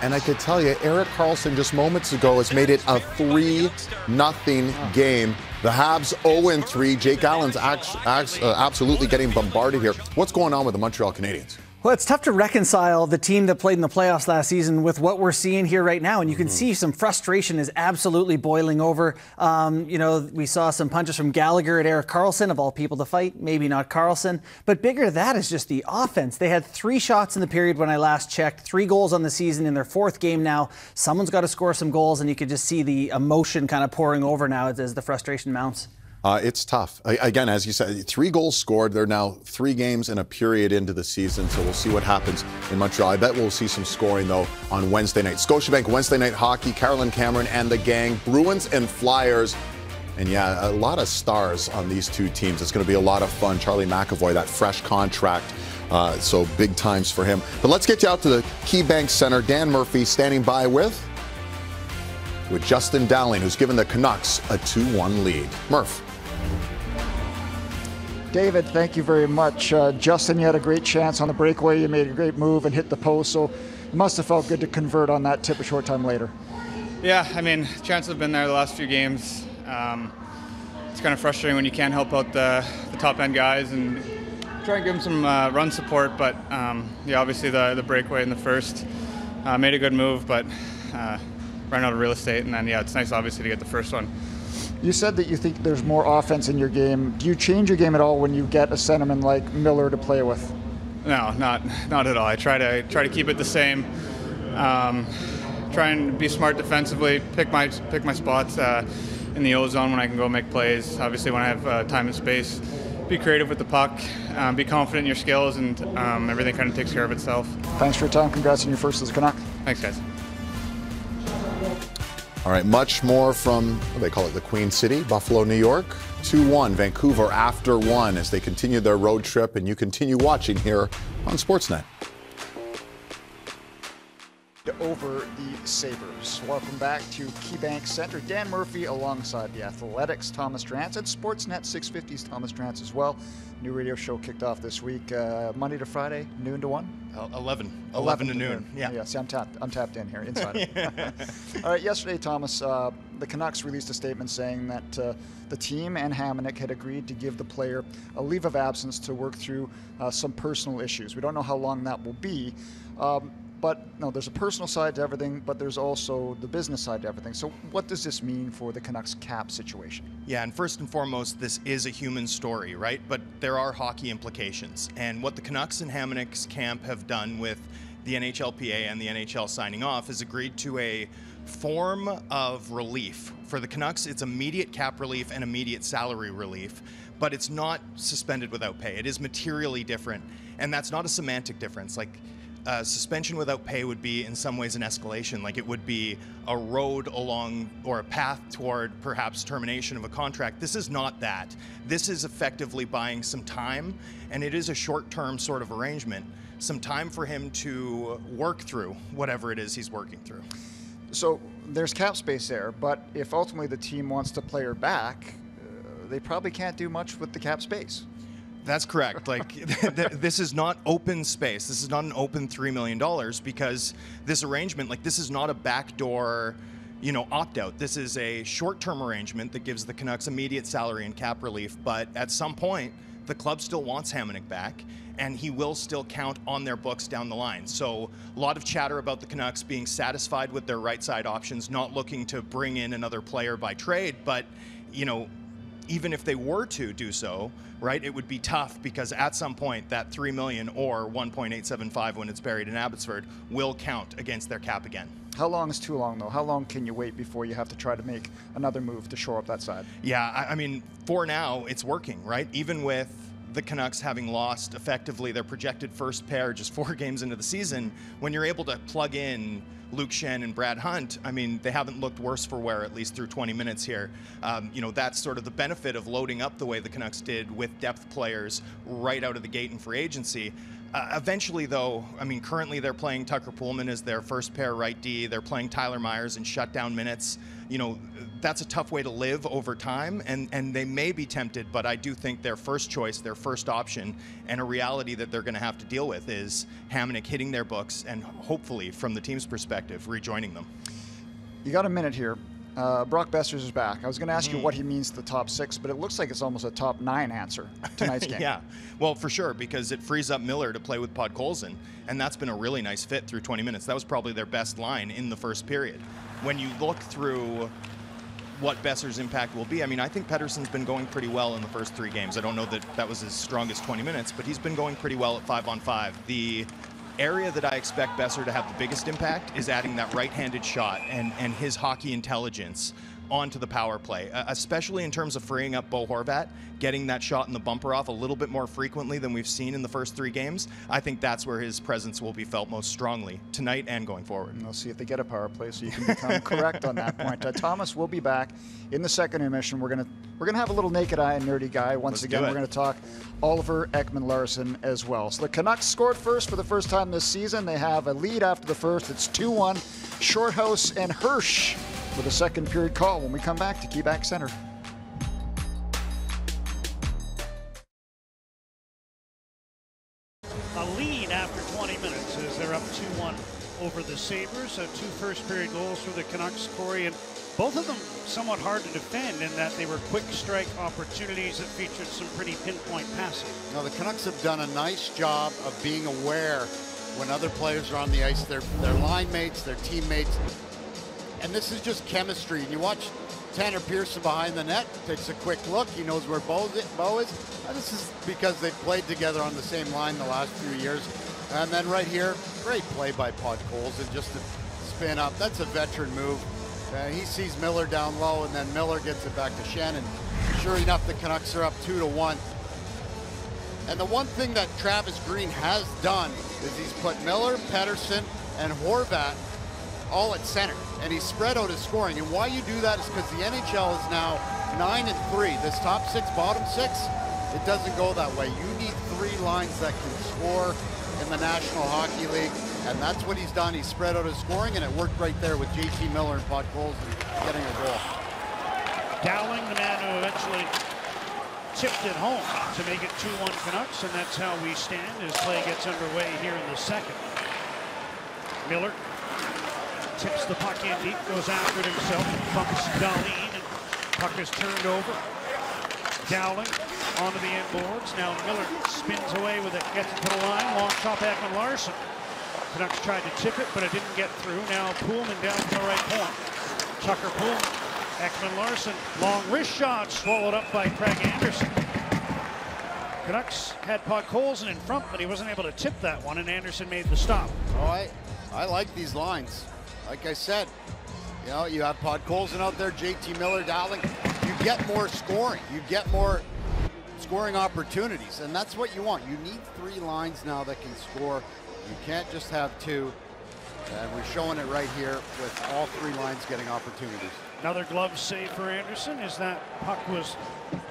And I could tell you, Erik Karlsson just moments ago has made it a 3-0 game. The Habs 0-3. Jake Allen's absolutely getting bombarded here. What's going on with the Montreal Canadiens? Well, it's tough to reconcile the team that played in the playoffs last season with what we're seeing here right now. And you can see some frustration is absolutely boiling over. We saw some punches from Gallagher at Erik Karlsson, of all people to fight. Maybe not Karlsson. But bigger than that is just the offense. They had 3 shots in the period when I last checked. 3 goals on the season in their 4th game now. Someone's got to score some goals, and you could just see the emotion kind of pouring over now as the frustration mounts. It's tough. Again, as you said, 3 goals scored. They're now 3 games and a period into the season, so we'll see what happens in Montreal. I bet we'll see some scoring, though, on Wednesday night. Scotiabank Wednesday night hockey, Carolyn Cameron and the gang, Bruins and Flyers. And yeah, a lot of stars on these 2 teams. It's going to be a lot of fun. Charlie McAvoy, that fresh contract, so big times for him. But let's get you out to the KeyBank Center. Dan Murphy standing by with Justin Dowling, who's given the Canucks a 2-1 lead. Murph. David, thank you very much. Justin, you had a great chance on the breakaway. You made a great move and hit the post, so it must have felt good to convert on that tip a short time later. Yeah, I mean, chances have been there the last few games. It's kind of frustrating when you can't help out the top-end guys and try and give them some run support, but yeah, obviously the breakaway in the first made a good move, but ran out of real estate, and then, yeah, it's nice, obviously, to get the first one. You said that you think there's more offense in your game. Do you change your game at all when you get a centerman like Miller to play with? No, not at all. I try to keep it the same. Try and be smart defensively. Pick my spots in the O-zone when I can go make plays. Obviously, when I have time and space, be creative with the puck. Be confident in your skills, and everything kind of takes care of itself. Thanks for your time. Congrats on your first as a Canuck. Thanks, guys. All right, much more from, what do they call it, the Queen City, Buffalo, New York. 2-1, Vancouver after 1 as they continue their road trip, and you continue watching here on Sportsnet. Over the Sabres. Welcome back to KeyBank Center. Dan Murphy alongside the Athletics' Thomas Drance and Sportsnet 650's Thomas Drance as well. New radio show kicked off this week, Monday to Friday, noon to 1? 11 to noon. Yeah, see, I'm tapped in here, inside. All right, yesterday, Thomas, the Canucks released a statement saying that the team and Hamonic had agreed to give the player a leave of absence to work through some personal issues. We don't know how long that will be. But no, there's a personal side to everything, but there's also the business side to everything. So what does this mean for the Canucks cap situation? Yeah, and first and foremost, this is a human story, right? But there are hockey implications. And what the Canucks and Hamonic's camp have done with the NHLPA and the NHL signing off is agreed to a form of relief. For the Canucks, it's immediate cap relief and immediate salary relief, but it's not suspended without pay. It is materially different, and that's not a semantic difference. Like, suspension without pay would be in some ways an escalation, like it would be a road along or a path toward perhaps termination of a contract. This is not that. This is effectively buying some time, and it is a short-term sort of arrangement, some time for him to work through whatever it is he's working through. So there's cap space there, but if ultimately the team wants to play her back, they probably can't do much with the cap space. That's correct. Like, this is not open space. This is not an open $3 million because this arrangement, like, this is not a backdoor, opt-out. This is a short-term arrangement that gives the Canucks immediate salary and cap relief, but at some point, the club still wants Hamonic back, and he will still count on their books down the line. So a lot of chatter about the Canucks being satisfied with their right side options, not looking to bring in another player by trade, but, even if they were to do so, right, it would be tough because at some point that $3 million or $1.875 when it's buried in Abbotsford will count against their cap again. How long is too long, though? How long can you wait before you have to try to make another move to shore up that side? Yeah, I mean, for now, it's working, right? Even with the Canucks having lost effectively their projected first pair just 4 games into the season, when you're able to plug in Luke Schenn and Brad Hunt, I mean, they haven't looked worse for wear, at least through 20 minutes here. That's sort of the benefit of loading up the way the Canucks did with depth players right out of the gate in free agency. Eventually, though, I mean, currently they're playing Tucker Poolman as their first pair right D. They're playing Tyler Myers in shutdown minutes. You know, that's a tough way to live over time, and they may be tempted, but I do think their first choice, their first option, and a reality that they're going to have to deal with is Hamonic hitting their books and hopefully, from the team's perspective, rejoining them. You got a minute here. Brock Boeser is back. I was going to ask you what he means to the top 6, but it looks like it's almost a top 9 answer tonight's game. Yeah, well, for sure, because it frees up Miller to play with Podkolzin, and that's been a really nice fit through 20 minutes. That was probably their best line in the first period. When you look through what Boeser's impact will be, I mean, I think Pettersson's been going pretty well in the first 3 games. I don't know that that was his strongest 20 minutes, but he's been going pretty well at 5-on-5. The area that I expect Boeser to have the biggest impact is adding that right-handed shot and his hockey intelligence onto the power play, especially in terms of freeing up Bo Horvat, getting that shot in the bumper off a little bit more frequently than we've seen in the first 3 games. I think that's where his presence will be felt most strongly tonight and going forward. And we'll see if they get a power play so you can become correct on that point. Thomas will be back in the second intermission. We're gonna have a little naked eye and nerdy guy. Once again, we're gonna talk Oliver Ekman-Larsson as well. So the Canucks scored first for the first time this season. They have a lead after the first. It's 2-1. Shorthouse and Hirsch with a second period call when we come back to Quebec Center. A lead after 20 minutes as they're up 2-1 over the Sabres. 2 first period goals for the Canucks, Corey, and both of them somewhat hard to defend in that they were quick strike opportunities that featured some pretty pinpoint passing. Now the Canucks have done a nice job of being aware when other players are on the ice, their line mates, their teammates. And this is just chemistry. And you watch Tanner Pearson behind the net, takes a quick look. He knows where Bo is. And this is because they've played together on the same line the last few years. And then right here, great play by Podkolzin, just to spin up. That's a veteran move. He sees Miller down low, and then Miller gets it back to Shannon. Sure enough, the Canucks are up 2-1. And the one thing that Travis Green has done is he's put Miller, Pettersson, and Horvat all at center, and he's spread out his scoring. And why you do that is because the NHL is now 9-3. This top 6, bottom 6, it doesn't go that way. You need 3 lines that can score in the National Hockey League, and that's what he's done. He's spread out his scoring, and it worked right there with JT Miller and Podkolzin getting a goal. Dowling, the man who eventually tipped it home to make it 2-1 Canucks, and that's how we stand as play gets underway here in the second. Miller tips the puck in deep, goes after it himself, bumps Dahlin, and puck is turned over. Dowling onto the end boards. Now Miller spins away with it, gets it to the line, long shot Ekman-Larsson. Canucks tried to tip it, but it didn't get through. Now Poolman down to the right point. Tucker Poolman, Ekman-Larsson, long wrist shot, swallowed up by Craig Anderson. Canucks had Podkolzin in front, but he wasn't able to tip that one, and Anderson made the stop. Oh, I like these lines. Like I said, you know, you have Podkolzin out there, JT Miller, Dowling. You get more scoring. You get more scoring opportunities, and that's what you want. You need 3 lines now that can score. You can't just have 2. And we're showing it right here with all 3 lines getting opportunities. Another glove save for Anderson as that puck was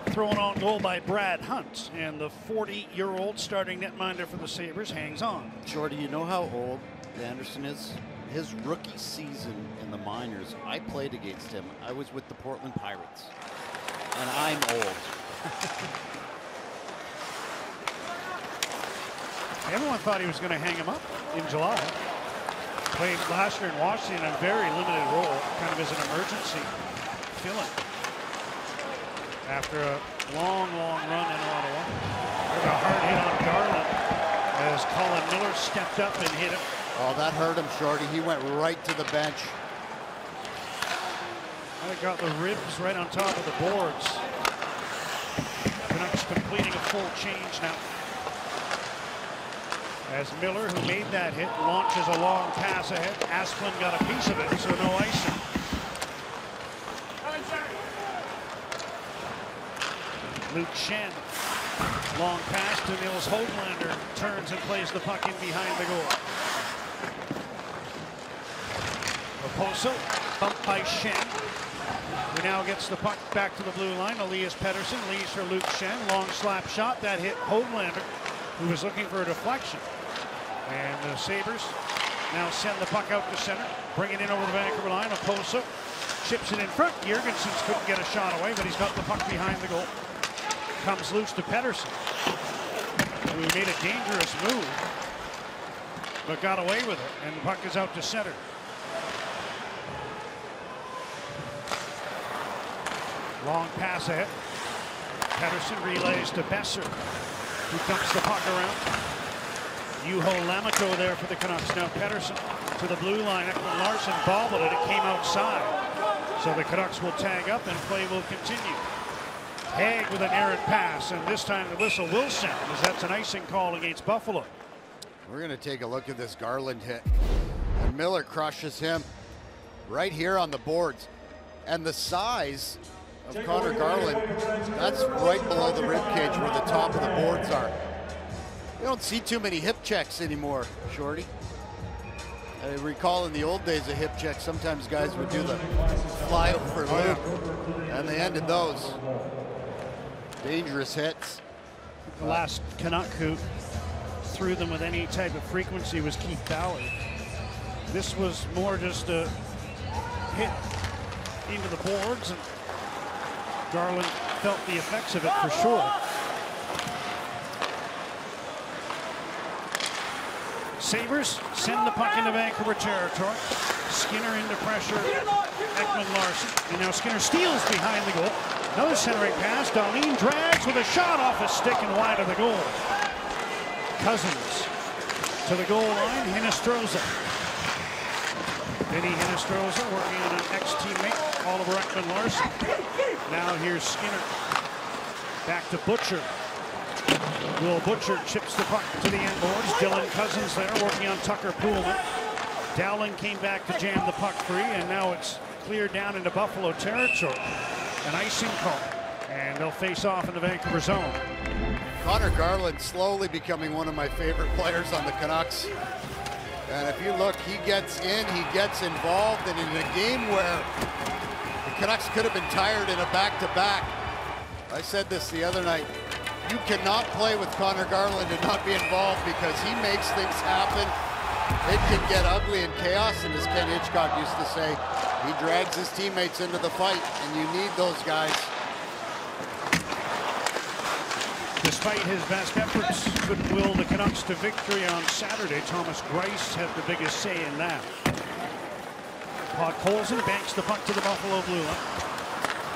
thrown on goal by Brad Hunt, and the 40-year-old starting netminder for the Sabres hangs on. Shorty, you know how old Anderson is? His rookie season in the minors, I played against him. I was with the Portland Pirates, and I'm old. Everyone thought he was going to hang him up in July. Played last year in Washington in a very limited role, kind of as an emergency fill-in. After a long, long run in Ottawa. There's a hard hit on Garland as Colin Miller stepped up and hit him. Oh, that hurt him, Shorty. He went right to the bench. I got the ribs right on top of the boards. Canucks completing a full change now. As Miller, who made that hit, launches a long pass ahead. Asplund got a piece of it, so no icing. Luke Shen, long pass to Nils Höglander, turns and plays the puck in behind the goal. Raposo, bumped by Shen, who now gets the puck back to the blue line. Elias Pettersson leaves for Luke Shen, long slap shot, that hit Höglander. who was looking for a deflection. And the Sabres now send the puck out to center, bring it in over the Vancouver line. Oposo chips it in front. Jurgensen couldn't get a shot away, but he's got the puck behind the goal. Comes loose to Pettersson, who made a dangerous move, but got away with it, and the puck is out to center. Long pass ahead. Pettersson relays to Besser, who dumps the puck around. Juho Lammikko there for the Canucks. Now Pettersson to the blue line. Ekman-Larsson bobbled it. It came outside. So the Canucks will tag up and play will continue. Haig with an errant pass, and this time the whistle will sound, as that's an icing call against Buffalo. We're going to take a look at this Garland hit. And Miller crushes him right here on the boards. And the size of Connor Garland, that's right below the ribcage where the top of the boards are. You don't see too many hip checks anymore, Shorty. I recall in the old days of hip checks, sometimes guys would do the flyover loop, and they ended those. Dangerous hits. The last Canuck who threw them with any type of frequency was Keith Ballard. This was more just a hit into the boards, and Garland felt the effects of it for sure. Sabres send the puck into Vancouver territory. Skinner into pressure. Ekman-Larsson. And now Skinner steals behind the goal. Another centering pass. Dahlin drags with a shot off his stick and wide of the goal. Cousins to the goal line. Hinostroza. Vinny Hinostroza working on an ex-teammate, Oliver Ekman-Larsson. Now here's Skinner. Back to Butcher. Will Butcher chips the puck to the end boards. Dylan Cousins there working on Tucker Poolman. Dowling came back to jam the puck free, and now it's cleared down into Buffalo territory. An icing call, and they'll face off in the Vancouver zone. Connor Garland slowly becoming one of my favorite players on the Canucks. And if you look, he gets in, he gets involved, and in a game where the Canucks could have been tired in a back-to-back. I said this the other night. You cannot play with Connor Garland and not be involved, because he makes things happen. It can get ugly in chaos, and as Ken Hitchcock used to say, he drags his teammates into the fight, and you need those guys. Despite his best efforts, couldn't will the Canucks to victory on Saturday. Thomas Greiss had the biggest say in that. Podkolzin banks the puck to the Buffalo blue line.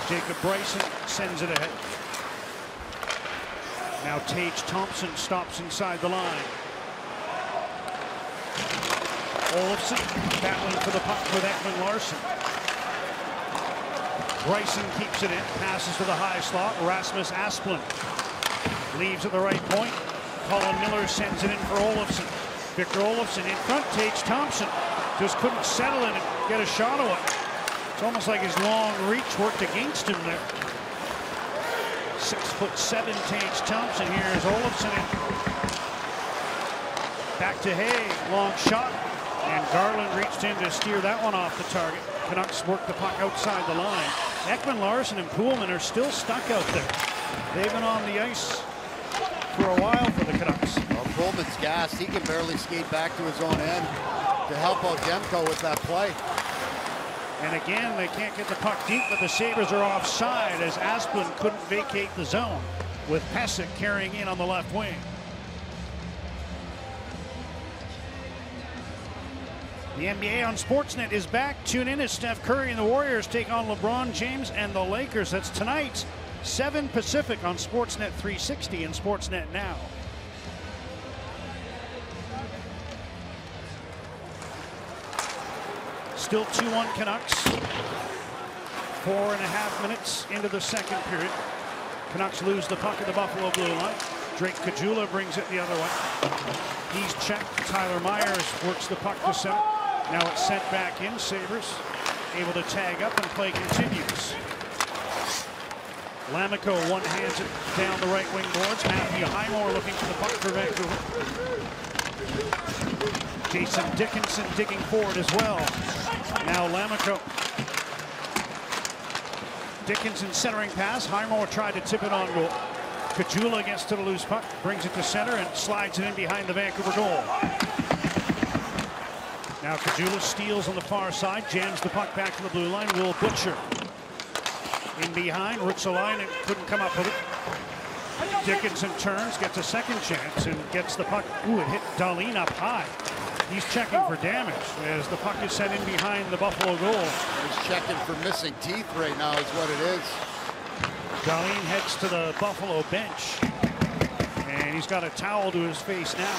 Jacob Bryson sends it ahead. Now Tage Thompson stops inside the line. Olofsson battling for the puck with Ekman-Larsson. Bryson keeps it in, passes to the high slot. Rasmus Asplund leaves at the right point. Colin Miller sends it in for Olofsson. Victor Olofsson in front. Tage Thompson just couldn't settle in and get a shot away. It's almost like his long reach worked against him there. 6'7" Tage Thompson. Here's Olofsson in. Back to Hay. Long shot. And Garland reached in to steer that one off the target. Canucks work the puck outside the line. Ekman-Larsson and Poolman are still stuck out there. They've been on the ice for a while for the Canucks. Well, Poolman's gassed. He can barely skate back to his own end to help out Demko with that play. And again, they can't get the puck deep, but the Sabres are offside as Asplund couldn't vacate the zone, with Pesek carrying in on the left wing. The NBA on Sportsnet is back. Tune in as Steph Curry and the Warriors take on LeBron James and the Lakers. That's tonight, 7 Pacific on Sportsnet 360 and Sportsnet Now. Still 2-1 Canucks. 4.5 minutes into the second period. Canucks lose the puck at the Buffalo blue line. Drake Caggiula brings it the other way. He's checked. Tyler Myers works the puck to center. Now it's sent back in. Sabres able to tag up, and play continues. Lammikko one-hands it down the right wing boards. Matthew Highmore looking for the puck for Vancouver. Jason Dickinson digging forward as well. Now Lammikko. Dickinson centering pass. Highmore tried to tip it on goal. Kajula gets to the loose puck, brings it to center, and slides it in behind the Vancouver goal. Now Kajula steals on the far side, jams the puck back to the blue line. Will Butcher in behind, Ruotsalainen couldn't come up with it. Dickinson turns, gets a second chance, and gets the puck. Ooh, it hit Dahlin up high. He's checking for damage as the puck is sent in behind the Buffalo goal. He's checking for missing teeth right now is what it is. Dahlin heads to the Buffalo bench, and he's got a towel to his face now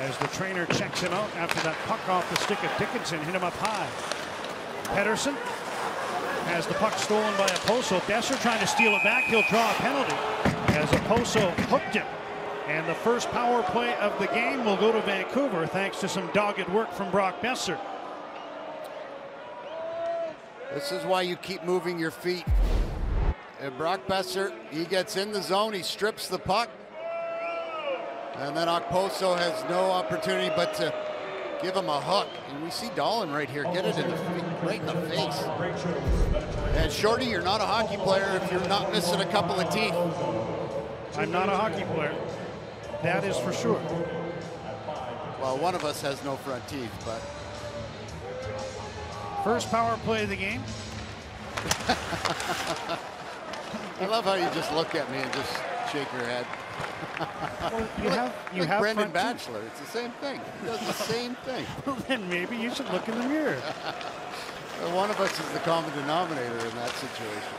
as the trainer checks him out after that puck off the stick of Dickinson hit him up high. Pedersen has the puck stolen by Oposo. Besser trying to steal it back. He'll draw a penalty as Oposo hooked him. And the first power play of the game will go to Vancouver thanks to some dogged work from Brock Besser. This is why you keep moving your feet. And Brock Besser, he gets in the zone, he strips the puck. And then Okposo has no opportunity but to give him a hook. And we see Dahlin right here get it in the right in the face. And Shorty, you're not a hockey player if you're not missing a couple of teeth. I'm not a hockey player. That is for sure. Well, one of us has no front teeth, but. First power play of the game. I love how you just look at me and just shake your head. Well, you like have Brendan Batchelor. It's the same thing. He does the same thing. Well, then maybe you should look in the mirror. Well, one of us is the common denominator in that situation.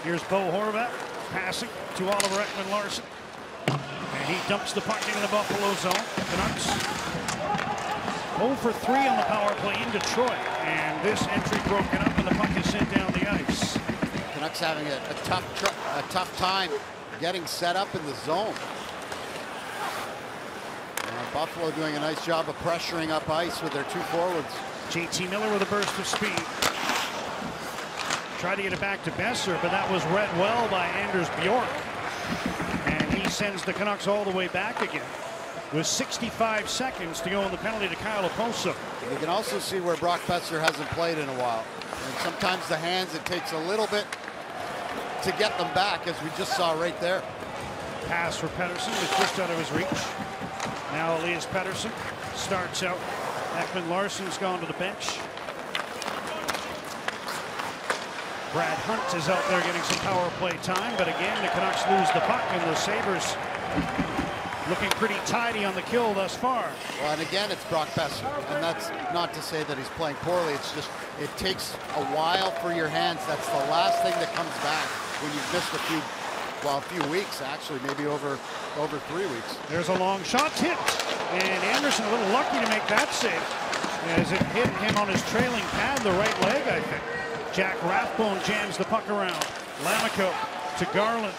Here's Bo Horvat passing to Oliver Ekman-Larsson. And he dumps the puck into the Buffalo zone. Canucks 0 for 3 on the power play in Detroit. And this entry broken up and the puck is sent down the ice. Canucks having a tough time getting set up in the zone. Buffalo doing a nice job of pressuring up ice with their two forwards. JT Miller with a burst of speed. Tried to get it back to Besser, but that was read well by Anders Bjork. And he sends the Canucks all the way back again with 65 seconds to go in the penalty to Kyle Oposo. You can also see where Brock Besser hasn't played in a while. And sometimes the hands, it takes a little bit to get them back, as we just saw right there. Pass for Pedersen was just out of his reach. Now Elias Pettersson starts out. Ekman-Larsson's gone to the bench. Brad Hunt is out there getting some power play time, but again the Canucks lose the puck and the Sabres looking pretty tidy on the kill thus far. Well, and again it's Brock Besser, and that's not to say that he's playing poorly. It's just it takes a while for your hands. That's the last thing that comes back when you've missed a few weeks, actually, maybe over 3 weeks. There's a long shot hit, and Anderson a little lucky to make that save as it hit him on his trailing pad, the right leg, I think. Jack Rathbone jams the puck around. Lammikko to Garland,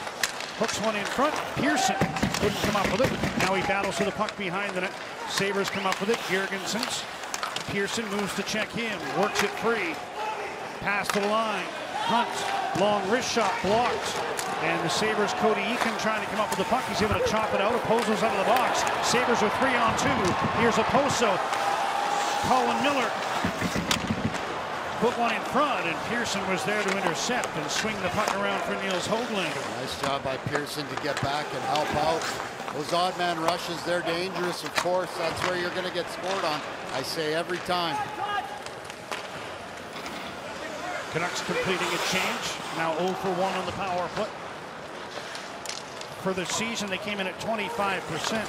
hooks one in front. Pearson couldn't come up with it. Now he battles for the puck behind the net. Sabres come up with it. Jurgensen's. Pearson moves to check him, works it free. Pass to the line. Hunt, long wrist shot blocked. And the Sabres, Cody Eakin trying to come up with the puck. He's able to chop it out. Oposo's out of the box. Sabres are 3-on-2. Here's Oposo. Colin Miller put one in front, and Pearson was there to intercept and swing the puck around for Niels Höglander. Nice job by Pearson to get back and help out. Those odd man rushes, they're dangerous, of course. That's where you're going to get scored on, I say every time. Canucks completing a change. Now 0 for 1 on the power play. For the season, they came in at 25%.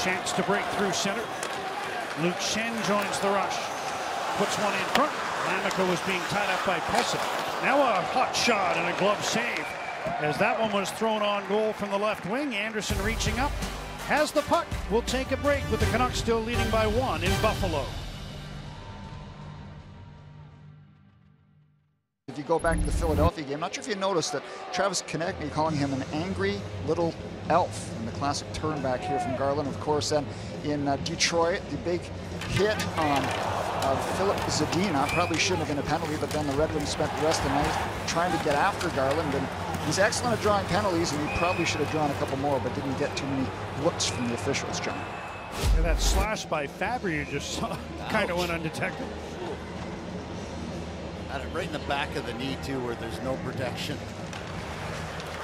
Chance to break through center. Luke Shen joins the rush. Puts one in front. Lammikko was being tied up by Pessa. Now a hot shot and a glove save. As that one was thrown on goal from the left wing. Anderson reaching up. Has the puck. We'll take a break with the Canucks still leading by 1 in Buffalo. If you go back to the Philadelphia game, not sure if you noticed that Travis Konechny calling him an angry little elf, in the classic turn back here from Garland, of course. And in Detroit, the big hit on Philip Zadina probably shouldn't have been a penalty, but then the Red Wings spent the rest of the night trying to get after Garland. And he's excellent at drawing penalties, and he probably should have drawn a couple more, but didn't get too many looks from the officials, John. And that slash by Fabry you just saw kind of went undetected. Got it right in the back of the knee, too, where there's no protection.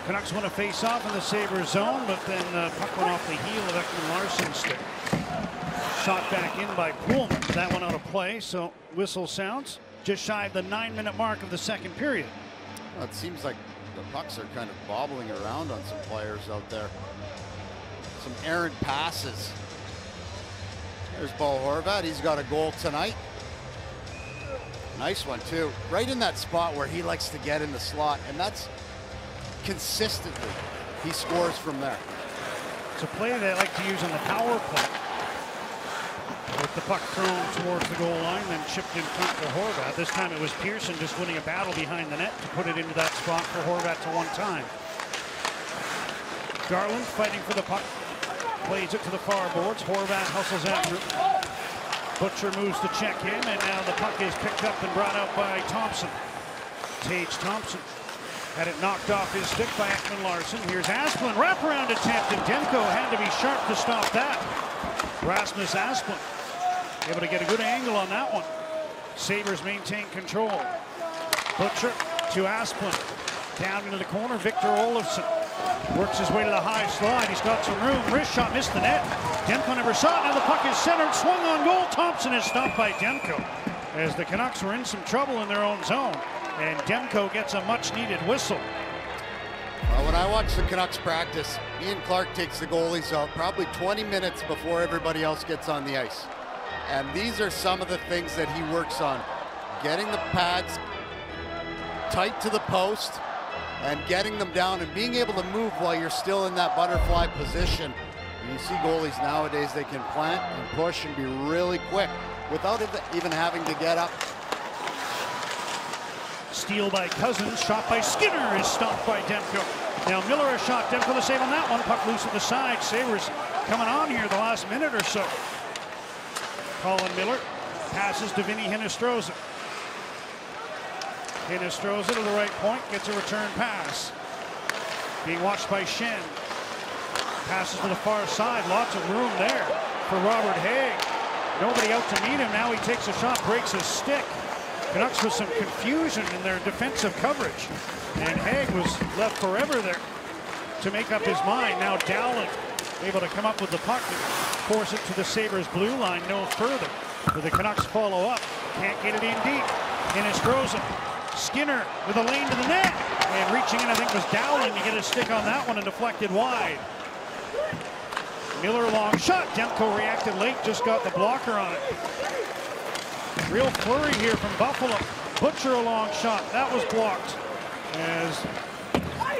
Canucks want to face off in the Sabres zone, but then puck went off the heel of Ekman Larsson's stick. Shot back in by Pullman. That one out of play, so whistle sounds. Just shy of the 9-minute mark of the second period. Well, it seems like the pucks are kind of bobbling around on some players out there. Some errant passes. There's Bo Horvat. He's got a goal tonight. Nice one, too. Right in that spot where he likes to get in the slot, and that's consistently he scores from there. It's a play they like to use on the power play. With the puck thrown towards the goal line, then chipped in front for Horvat. This time it was Pearson just winning a battle behind the net to put it into that spot for Horvat to one time. Garland fighting for the puck. Plays it to the far boards. Horvat hustles after it. Butcher moves to check him, and now the puck is picked up and brought out by Thompson. Tage Thompson had it knocked off his stick by Ekman Larsson. Here's Asplund, wraparound attempt, and Demko had to be sharp to stop that. Rasmus Asplund able to get a good angle on that one. Sabres maintain control. Butcher to Asplund. Down into the corner, Victor Olofsson works his way to the high slide. He's got some room. Wrist shot missed the net. Demko never saw it. Now the puck is centered, swung on goal. Thompson is stopped by Demko as the Canucks were in some trouble in their own zone. And Demko gets a much-needed whistle. Well, when I watch the Canucks practice, Ian Clark takes the goalies out probably 20 minutes before everybody else gets on the ice. And these are some of the things that he works on. Getting the pads tight to the post and getting them down and being able to move while you're still in that butterfly position. And you see goalies nowadays, they can plant and push and be really quick without even having to get up. Steal by Cousins, shot by Skinner is stopped by Demko. Now Miller has shot Demko the save on that one. Puck loose at the side. Sabres coming on here the last minute or so. Colin Miller passes to Vinny Hinostroza. Hinostroza to the right point, gets a return pass. Being watched by Shen. Passes to the far side, lots of room there for Robert Haig. Nobody out to meet him. Now he takes a shot, breaks his stick. Canucks with some confusion in their defensive coverage. And Haig was left forever there to make up his mind. Now Dowling able to come up with the puck and force it to the Sabres blue line no further. But the Canucks follow up. Can't get it in deep. Hinostroza. Skinner with a lane to the net. And reaching in, I think, was Dowling to get a stick on that one and deflected wide. Miller long shot. Demko reacted late, just got the blocker on it. Real flurry here from Buffalo. Butcher a long shot. That was blocked as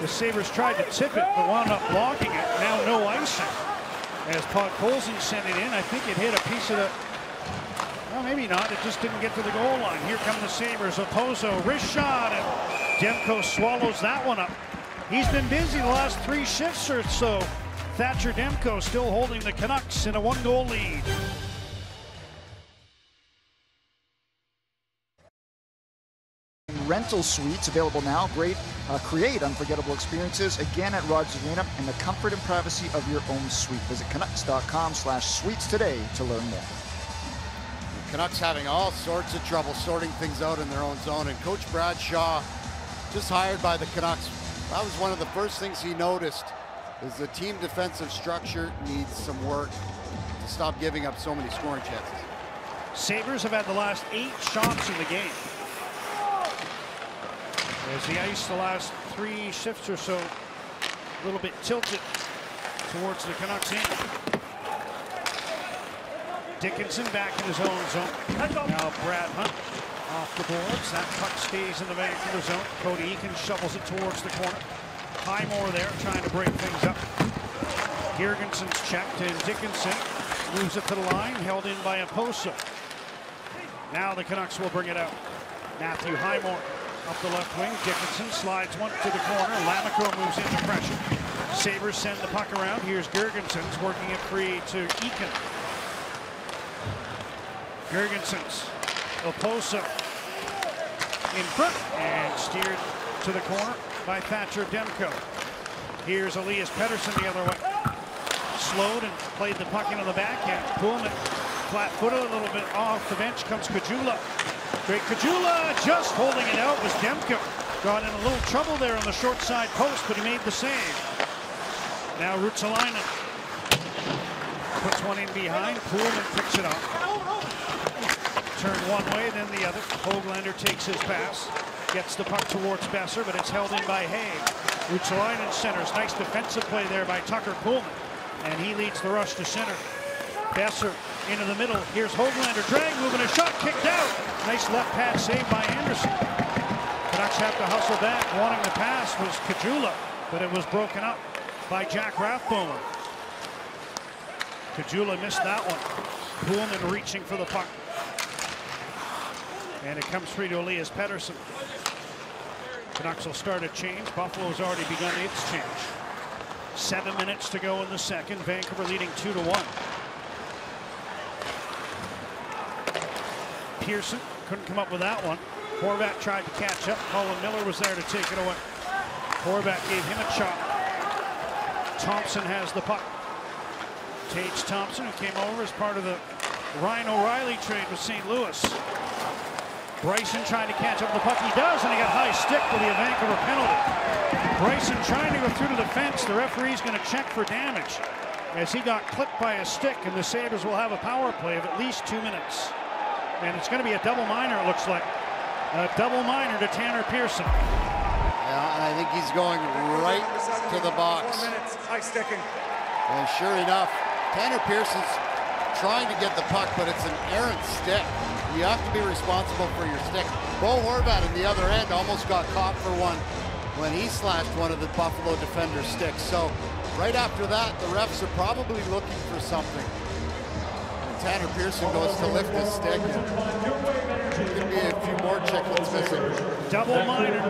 the Sabres tried to tip it, but wound up blocking it. Now no icing. As Podkolzin sent it in, I think it hit a piece of the... Well, maybe not. It just didn't get to the goal line. Here come the Sabres. Oposo, wrist shot, and Demko swallows that one up. He's been busy the last 3 shifts or so. Thatcher Demko still holding the Canucks in a 1-goal lead. Rental suites available now. Create unforgettable experiences again at Rogers Arena in the comfort and privacy of your own suite. Visit Canucks.com/suites today to learn more. The Canucks having all sorts of trouble sorting things out in their own zone, and Coach Brad Shaw, just hired by the Canucks, that was one of the first things he noticed, is the team defensive structure needs some work to stop giving up so many scoring chances. Sabres have had the last 8 shots in the game. As the ice the last 3 shifts or so, a little bit tilted towards the Canucks end. Dickinson back in his own zone. Now Brad Hunt off the boards. That puck stays in the Vancouver zone. Cody Eakin shovels it towards the corner. Highmore there trying to break things up. Girgenson's checked, and Dickinson moves it to the line, held in by Oposo. Now the Canucks will bring it out. Matthew Highmore up the left wing. Dickinson slides one to the corner. Lamoureux moves into pressure. Sabres send the puck around. Here's Girgenson's working it free to Eakin. Girgenson's Oposo in front and steered to the corner by Thatcher Demko. Here's Elias Pettersson the other way. Slowed and played the puck into the backhand. Pullman flat-footed a little bit off the bench comes Kajula. Great Kajula just holding it out was Demko. Got in a little trouble there on the short side post, but he made the save. Now Ruotsalainen puts one in behind. Pullman picks it up. Turn one way, then the other. Höglander takes his pass. Gets the puck towards Besser, but it's held in by Hay. Ruotsalainen centers. Nice defensive play there by Tucker Pullman. And he leads the rush to center. Besser into the middle. Here's Höglander. Drag move and a shot kicked out. Nice left pad save by Anderson. Canucks have to hustle back. Wanting the pass was Kajula, but it was broken up by Jack Rathbone. Kajula missed that one. Pullman reaching for the puck. And it comes free to Elias Pettersson. Canucks will start a change. Buffalo's already begun its change. 7 minutes to go in the second. Vancouver leading 2-1. Pearson couldn't come up with that one. Horvat tried to catch up. Colin Miller was there to take it away. Horvat gave him a chop. Thompson has the puck. Tage Thompson, who came over as part of the Ryan O'Reilly trade with St. Louis. Bryson trying to catch up the puck. He does, and he got high stick with the Vancouver penalty. Bryson trying to go through to the fence. The referee's going to check for damage as he got clipped by a stick, and the Sabres will have a power play of at least 2 minutes. And it's going to be a double minor, it looks like. A double minor to Tanner Pearson. Yeah, and I think he's going right to the box. High sticking. And sure enough, Tanner Pearson's trying to get the puck, but it's an errant stick. You have to be responsible for your stick. Bo Horvat on the other end almost got caught for one when he slashed one of the Buffalo defender's sticks. So right after that, the refs are probably looking for something. And Tanner Pearson goes to lift his stick. Could be a few more chicklets missing. Double minor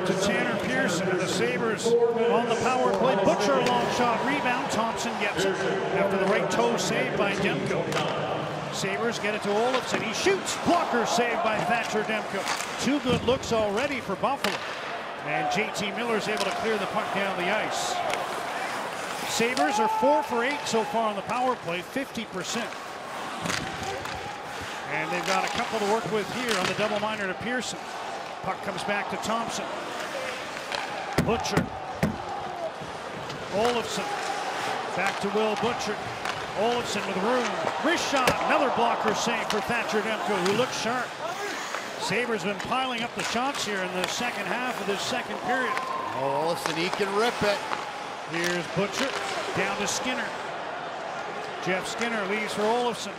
to Tanner Pearson, and the Sabres on the power play. Butcher a long shot, rebound. Thompson gets it after the right toe saved by Demko. Sabres get it to Olofsson. He shoots. Blocker saved by Thatcher Demko. 2 good looks already for Buffalo. And JT Miller's able to clear the puck down the ice. Sabres are 4 for 8 so far on the power play, 50%. And they've got a couple to work with here on the double minor to Pearson. Puck comes back to Thompson. Butcher. Olofsson. Back to Will Butcher. Olofsson with room. Wrist shot. Another blocker save for Thatcher Demko, who looks sharp. Sabres been piling up the shots here in the second half of this second period. Oh, Olofsson, he can rip it. Here's Butcher. Down to Skinner. Jeff Skinner leaves for Olofsson.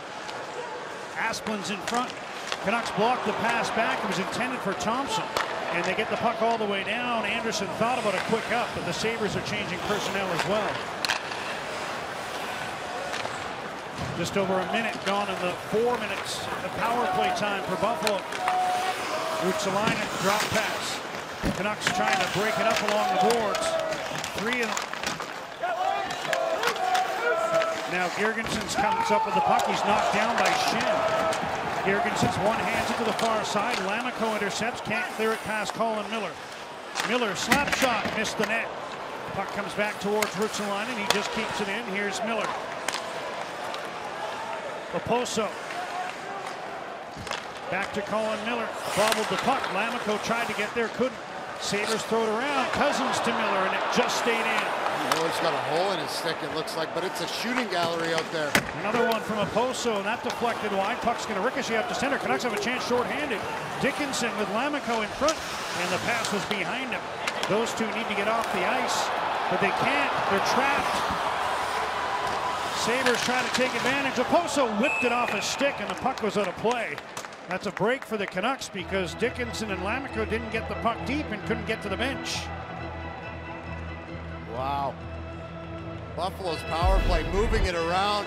Asplin's in front. Canucks block the pass back. It was intended for Thompson. And they get the puck all the way down. Anderson thought about a quick up, but the Sabres are changing personnel as well. Just over a minute gone in the 4 minutes of power play time for Buffalo. Ruotsalainen drop pass. Canucks trying to break it up along the boards. 3 of them. Now Girgensson comes up with the puck. He's knocked down by Shin. Girgenson's one-hands it to the far side. Lamico intercepts, can't clear it past Colin Miller. Miller, slap shot, missed the net. Puck comes back towards Ruotsalainen. He just keeps it in. Here's Miller. Oposo. Back to Colin Miller. Bobbled the puck. Lamico tried to get there, couldn't. Sabres throw it around. Cousins to Miller, and it just stayed in. Oh, he's got a hole in his stick, it looks like, but it's a shooting gallery out there. Another one from Oposo, and that deflected wide. Puck's going to ricochet up to center. Canucks have a chance shorthanded. Dickinson with Lamico in front, and the pass was behind him. Those two need to get off the ice, but they can't. They're trapped. Sabres trying to take advantage. Oposo whipped it off his stick, and the puck was out of play. That's a break for the Canucks because Dickinson and Lamico didn't get the puck deep and couldn't get to the bench. Wow. Buffalo's power play, moving it around,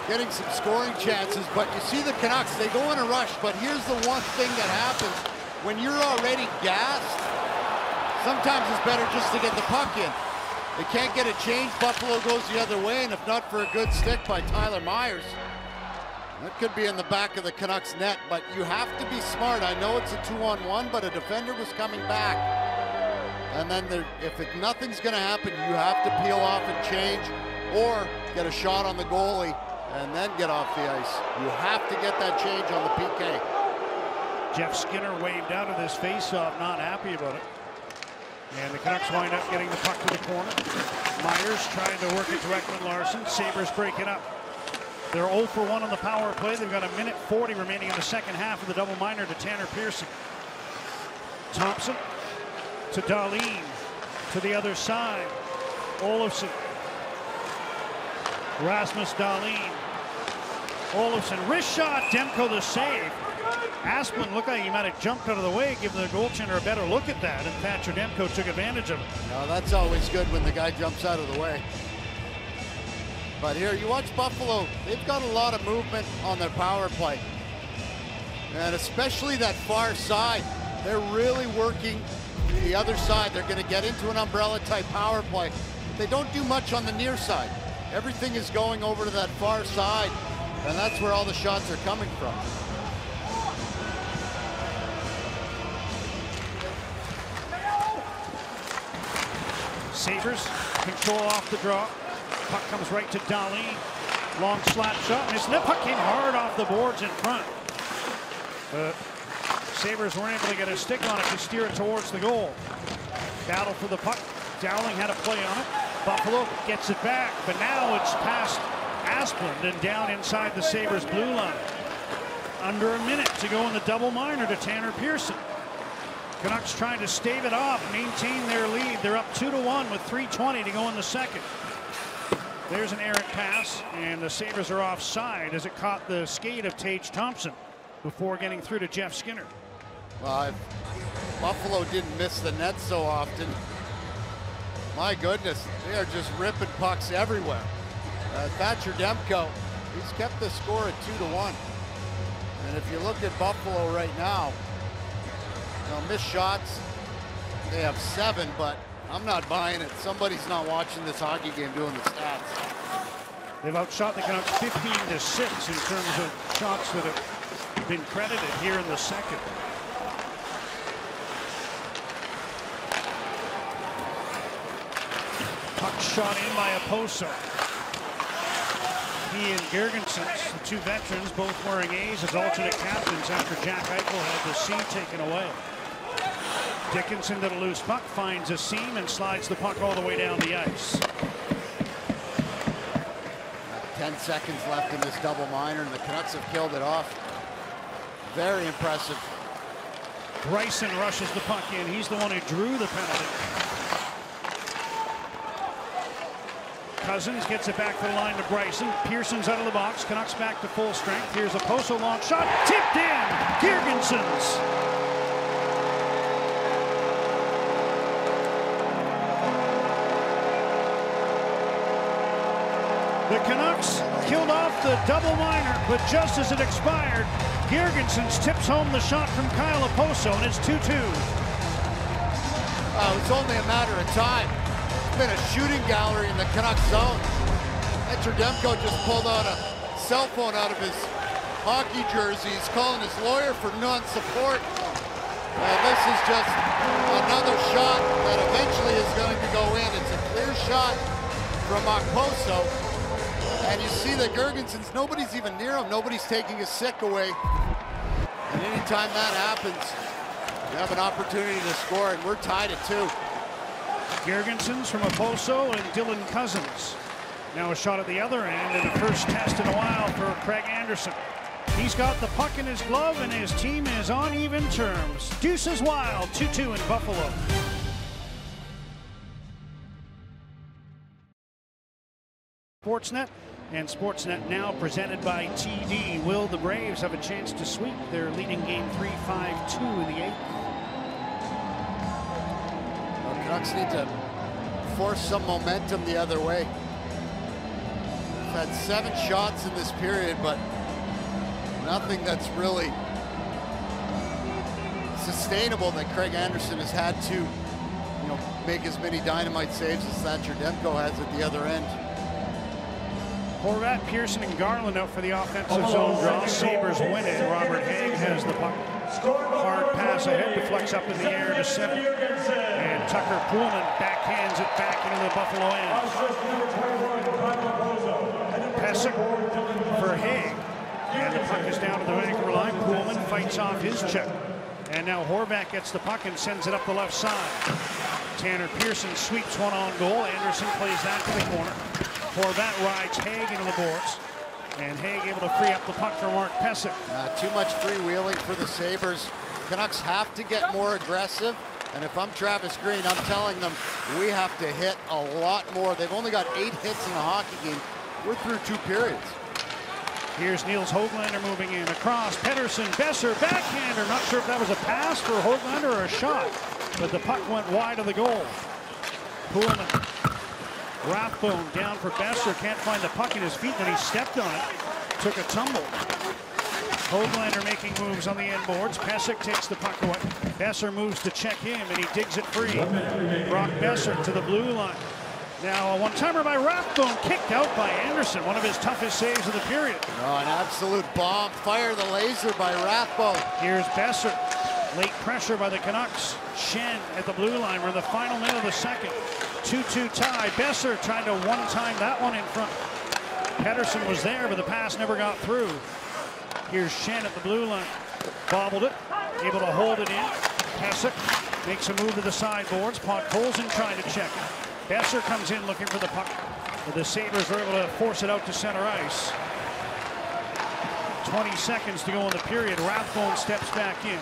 getting some scoring chances, but you see the Canucks, they go in a rush, but here's the one thing that happens. When you're already gassed, sometimes it's better just to get the puck in. They can't get a change, Buffalo goes the other way, and if not for a good stick by Tyler Myers, that could be in the back of the Canucks net, but you have to be smart. I know it's a 2-on-1, but a defender was coming back. And then if nothing's going to happen, you have to peel off and change or get a shot on the goalie and then get off the ice. You have to get that change on the PK. Jeff Skinner waved out of this faceoff, not happy about it. And the Canucks wind up getting the puck to the corner. Myers trying to work it to Ekman-Larsson. Sabres break it up. They're 0 for 1 on the power play. They've got 1:40 remaining in the second half of the double minor to Tanner Pearson. Thompson to Dahlin to the other side. Olofsson. Rasmus Dahlin. Olofsson, wrist shot, Demko the save. Asplund looked like he might have jumped out of the way, giving the goaltender a better look at that, and Thatcher Demko took advantage of it. No, that's always good when the guy jumps out of the way. But here, you watch Buffalo, they've got a lot of movement on their power play. And especially that far side, they're really working the other side. They're going to get into an umbrella-type power play. They don't do much on the near side. Everything is going over to that far side, and that's where all the shots are coming from. Sabres control off the draw. Puck comes right to Dahlin. Long slap shot, and the puck came hard off the boards in front. Sabres weren't able to get a stick on it to steer it towards the goal. Battle for the puck. Dowling had a play on it. Buffalo gets it back, but now it's past Asplund and down inside the Sabres blue line. Under a minute to go in the double minor to Tanner Pearson. Canucks trying to stave it off, maintain their lead. They're up 2-1 with 3:20 to go in the second. There's an errant pass, and the Sabres are offside as it caught the skate of Tage Thompson before getting through to Jeff Skinner. Well, Buffalo didn't miss the net so often. My goodness, they are just ripping pucks everywhere. Thatcher Demko, he's kept the score at 2-1. And if you look at Buffalo right now, missed shots, they have 7, but I'm not buying it. Somebody's not watching this hockey game doing the stats. They've outshot the Canucks 15-6 in terms of shots that have been credited here in the second. Puck shot in by Oposo. He and Girgensons, the two veterans, both wearing A's as alternate captains after Jack Eichel had the C taken away. Dickinson to the loose puck, finds a seam and slides the puck all the way down the ice. 10 seconds left in this double minor, and the Canucks have killed it off. Very impressive. Bryson rushes the puck in. He's the one who drew the penalty. Cousins gets it back for the line to Bryson. Pearson's out of the box. Canucks back to full strength. Here's a Poso long shot. Tipped in. Girgensons. The Canucks killed off the double minor, but just as it expired, Girgensons tips home the shot from Kyle Oposo, and it's 2-2. It's only a matter of time. It's been a shooting gallery in the Canucks zone. Thatcher Demko just pulled out a cell phone out of his hockey jersey. He's calling his lawyer for non-support. This is just another shot that eventually is going to go in. It's a clear shot from Okposo. And you see that Girgensons, nobody's even near him. Nobody's taking his stick away. And anytime that happens, you have an opportunity to score, and we're tied at 2. Girgensons from Oposo and Dylan Cousins. Now a shot at the other end, and the first test in a while for Craig Anderson. He's got the puck in his glove, and his team is on even terms. Deuces Wild, 2-2 in Buffalo. Sportsnet and Sportsnet Now presented by TD. Will the Braves have a chance to sweep their leading game 3-5-2 in the 8th? Well, Canucks need to force some momentum the other way. We've had 7 shots in this period, but nothing that's really sustainable that Craig Anderson has had to, make as many dynamite saves as Thatcher Demko has at the other end. Horvat, Pearson, and Garland out for the offensive zone draw. Sabres win it. Robert Haig has the puck. Hard pass ahead, deflects up in the air to center. And Tucker Poolman backhands it back into the Buffalo end. Pesek for Haig. And the puck is down to the Vancouver line. Poolman fights off his check. And now Horvat gets the puck and sends it up the left side. Tanner Pearson sweeps one on goal. Anderson plays that to the corner. Horvat rides Haig into the boards. And Haig able to free up the puck for Mark Pysyk. Too much freewheeling for the Sabres. Canucks have to get more aggressive. And if I'm Travis Green, I'm telling them we have to hit a lot more. They've only got 8 hits in a hockey game. We're through 2 periods. Here's Niels Höglander moving in across. Pettersson, Besser, backhander. Not sure if that was a pass for Höglander or a shot, but the puck went wide of the goal. Poolman, Rathbone down for Besser. Can't find the puck in his feet, then he stepped on it. Took a tumble. Höglander making moves on the end boards. Pysyk takes the puck away. Besser moves to check him, and he digs it free. Brock Besser to the blue line. Now a one-timer by Rathbone, kicked out by Anderson, one of his toughest saves of the period. An absolute bomb. Fire the laser by Rathbone. Here's Besser. Late pressure by the Canucks. Shen at the blue line. We're in the final minute of the second. 2-2 tie. Besser trying to one-time that one in front. Pettersson was there, but the pass never got through. Here's Shen at the blue line. Bobbled it. Able to hold it in. Pysyk makes a move to the sideboards. Podkolzin trying to check it. Besser comes in looking for the puck, but the Sabres are able to force it out to center ice. 20 seconds to go in the period. Rathbone steps back in.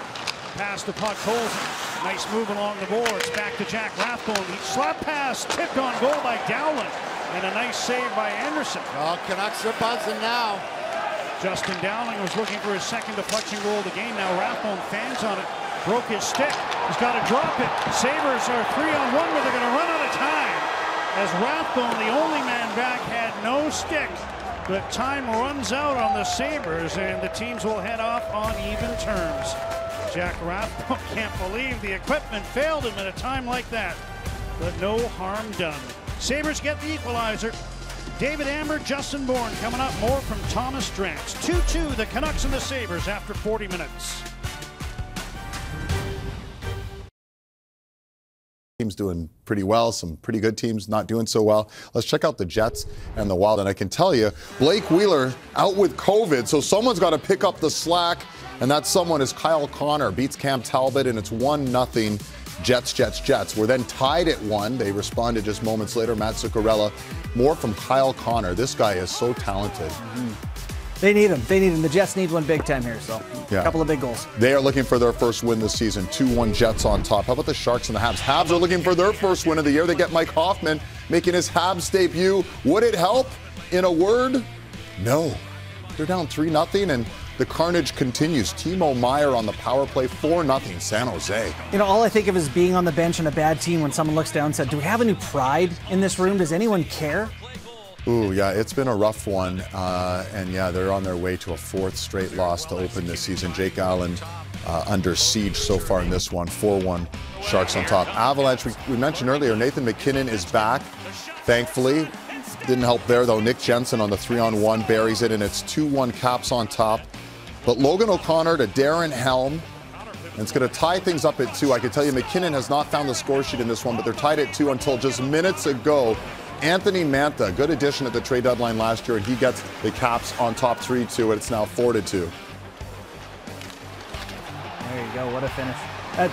Pass to Podkolzin. Nice move along the boards. Back to Jack Rathbone. Slap pass tipped on goal by Dowling. And a nice save by Anderson. Canucks are buzzing now. Justin Dowling was looking for his second deflection goal of the game. Now Rathbone fans on it. Broke his stick. He's got to drop it. Sabres are 3-on-1, but they're going to run out of time. As Rathbone, the only man back, had no stick. But time runs out on the Sabres, and the teams will head off on even terms. Jack Rathbone can't believe the equipment failed him at a time like that. But no harm done. Sabres get the equalizer. David Amber, Justin Bourne coming up. More from Thomas Drance. 2-2, the Canucks and the Sabres after 40 minutes. Teams doing pretty well, some pretty good teams not doing so well. Let's check out the Jets and the Wild. And I can tell you, Blake Wheeler out with COVID, so someone's got to pick up the slack, and that someone is Kyle Connor. Beats Cam Talbot, and it's 1-0 Jets. We're then tied at 1. They responded just moments later. Matt Zuccarello. More from Kyle Connor. This guy is so talented. They need him. The Jets need one big time here, so a couple of big goals. They are looking for their first win this season. 2-1 Jets on top. How about the Sharks and the Habs? Habs are looking for their first win of the year. They get Mike Hoffman making his Habs debut. Would it help? In a word, no. They're down 3-0, and the carnage continues. Timo Meier on the power play, 4-0 San Jose. You know, all I think of is being on the bench on a bad team when someone looks down and said, do we have a new pride in this room? Does anyone care? Ooh, yeah, it's been a rough one. And yeah, they're on their way to a 4th straight loss to open this season. Jake Allen under siege so far in this one. 4-1 Sharks on top. Avalanche, we mentioned earlier, Nathan McKinnon is back, thankfully. Didn't help there, though. Nick Jensen on the 3-on-1 buries it, and it's 2-1 Caps on top. But Logan O'Connor to Darren Helm. And it's going to tie things up at 2. I can tell you McKinnon has not found the score sheet in this one, but they're tied at 2 until just minutes ago. Anthony Mantha, good addition at the trade deadline last year, and he gets the Caps on top 3-2, and it's now 4-2. There you go. What a finish. A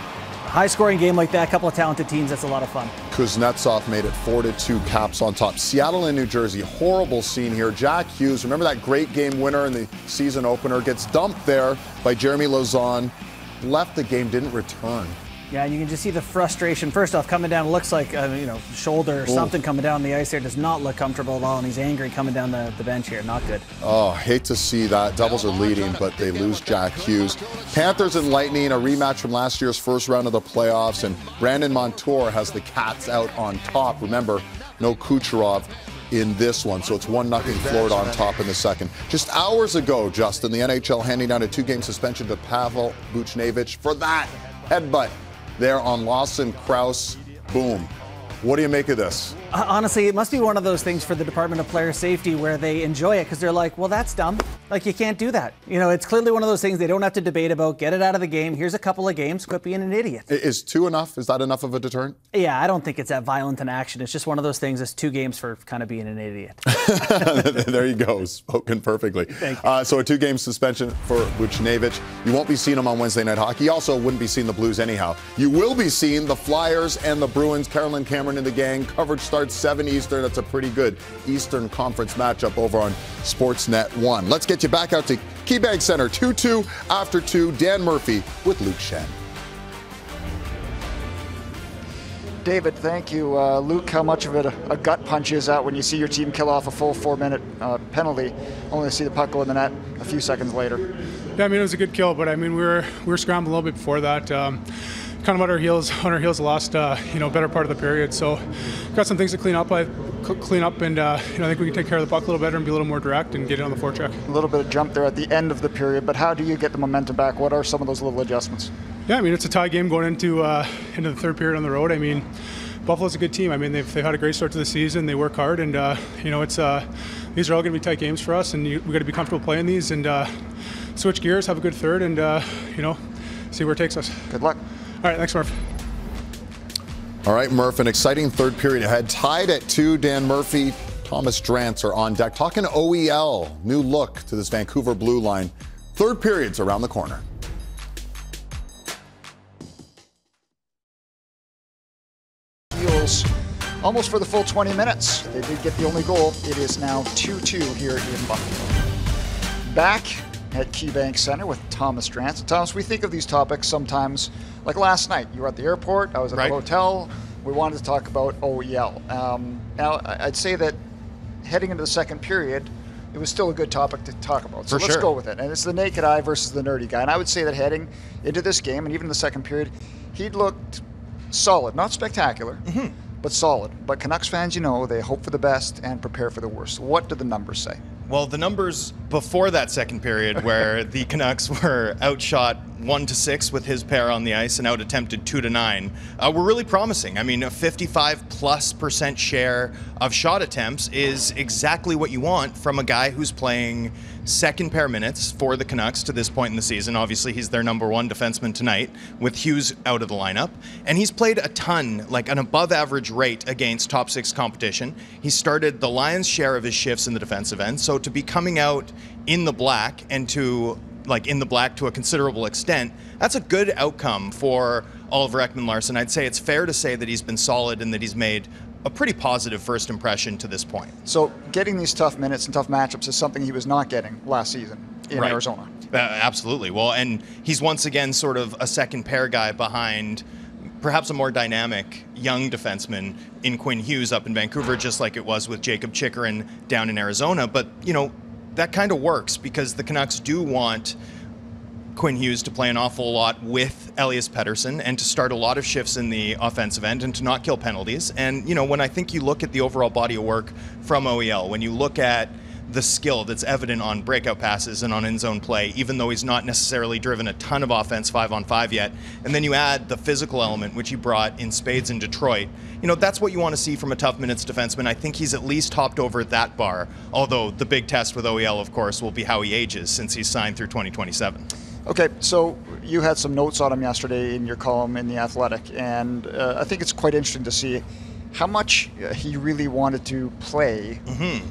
high-scoring game like that, a couple of talented teams, that's a lot of fun. Kuznetsov made it 4-2, Caps on top. Seattle and New Jersey, horrible scene here. Jack Hughes, remember that great game winner in the season opener, gets dumped there by Jeremy Lauzon. Left the game, didn't return. Yeah, and you can just see the frustration. First off, coming down, looks like shoulder or something coming down the ice there. Does not look comfortable at all, and he's angry coming down the bench here. Not good. Oh, hate to see that. Devils are leading, but they lose Jack Hughes. Panthers and Lightning, a rematch from last year's first round of the playoffs, and Brandon Montour has the Cats out on top. Remember, no Kucherov in this one, so it's 1-0 Florida on top in the second. Just hours ago, Justin, the NHL handing down a 2-game suspension to Pavel Buchnevich for that headbutt there on Lawson Krause. Boom. What do you make of this? Honestly, it must be one of those things for the Department of Player Safety where they enjoy it because they're like, well, that's dumb. Like, you can't do that. You know, it's clearly one of those things they don't have to debate about. Get it out of the game. Here's a couple of games. Quit being an idiot. Is 2 enough? Is that enough of a deterrent? Yeah, I don't think it's that violent in action. It's just one of those things. It's 2 games for kind of being an idiot. There you go. Spoken perfectly. Thank you. So a 2-game suspension for Vucinovic. You won't be seeing him on Wednesday Night Hockey. You also wouldn't be seeing the Blues anyhow. You will be seeing the Flyers and the Bruins. Carolyn Cameron and the gang. Coverage starts 7 Eastern. That's a pretty good Eastern Conference matchup over on Sportsnet 1. Let's get you back out to KeyBank Center. 2-2 after 2. Dan Murphy with Luke Shen. David, thank you. Luke, how much of it a gut punch is that when you see your team kill off a full 4-minute penalty, only to see the puck go in the net a few seconds later? Yeah, I mean, it was a good kill, but I mean, we were scrambling a little bit before that. Kind of on our heels the last better part of the period. So got some things to clean up, and I think we can take care of the puck a little better and be a little more direct and get it on the forecheck. A little bit of jump there at the end of the period, but how do you get the momentum back? What are some of those little adjustments? Yeah, I mean, it's a tie game going into the third period on the road. I mean, Buffalo's a good team. I mean, they've had a great start to the season. They work hard, and it's these are all going to be tight games for us, and we got to be comfortable playing these and switch gears, have a good third, and see where it takes us. Good luck. All right, thanks, Murph. All right, Murph, an exciting third period ahead. Tied at 2, Dan Murphy, Thomas Drance are on deck. Talking OEL, new look to this Vancouver blue line. Third period's around the corner. Heels almost for the full 20 minutes. They did get the only goal. It is now 2-2 here in Buffalo. Back at KeyBank Center with Thomas Drance. And Thomas, we think of these topics sometimes, like last night. You were at the airport, I was at the hotel. We wanted to talk about OEL. Now, I'd say that heading into the second period, it was still a good topic to talk about. So let's go with it. And it's the naked eye versus the nerdy guy. And I would say that heading into this game, and even the second period, he'd looked solid. Not spectacular, but solid. But Canucks fans, they hope for the best and prepare for the worst. What do the numbers say? Well, the numbers before that second period where the Canucks were outshot 1-6 with his pair on the ice and out attempted 2-9 were really promising. I mean, a 55+% share of shot attempts is exactly what you want from a guy who's playing second pair minutes for the Canucks to this point in the season. Obviously, he's their number 1 defenseman tonight with Hughes out of the lineup. And he's played a ton, like an above average rate against top 6 competition. He started the lion's share of his shifts in the defensive end. So to be coming out in the black and to a considerable extent, that's a good outcome for Oliver Ekman-Larsson. I'd say it's fair to say that he's been solid and that he's made a pretty positive first impression to this point. So getting these tough minutes and tough matchups is something he was not getting last season in Arizona. Absolutely. Well, and he's once again sort of a second pair guy behind perhaps a more dynamic young defenseman in Quinn Hughes up in Vancouver, just like it was with Jacob Chychrun down in Arizona. But, that kind of works because the Canucks do want Quinn Hughes to play an awful lot with Elias Pettersson and to start a lot of shifts in the offensive end and to not kill penalties. And, when I think you look at the overall body of work from OEL, when you look at the skill that's evident on breakout passes and on in-zone play, even though he's not necessarily driven a ton of offense 5-on-5 yet, and then you add the physical element, which he brought in spades in Detroit, that's what you want to see from a tough minutes defenseman. I think he's at least hopped over that bar, although the big test with OEL, of course, will be how he ages since he's signed through 2027. Okay, so you had some notes on him yesterday in your column in The Athletic, and I think it's quite interesting to see how much he really wanted to play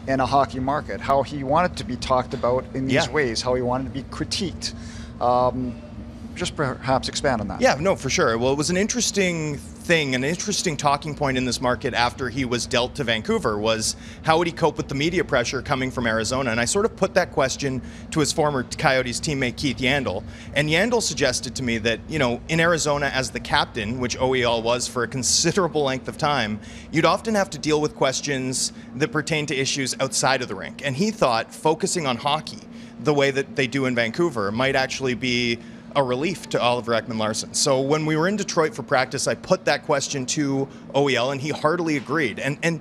in a hockey market, how he wanted to be talked about in these ways, how he wanted to be critiqued. Just perhaps expand on that. Yeah, no, for sure. Well, it was an interesting thing, an interesting talking point in this market after he was dealt to Vancouver was how would he cope with the media pressure coming from Arizona? And I sort of put that question to his former Coyotes teammate Keith Yandle. And Yandle suggested to me that, in Arizona as the captain, which OEL was for a considerable length of time, you'd often have to deal with questions that pertain to issues outside of the rink. And he thought focusing on hockey the way that they do in Vancouver might actually be a relief to Oliver Ekman-Larsson. So when we were in Detroit for practice, I put that question to OEL, and he heartily agreed. And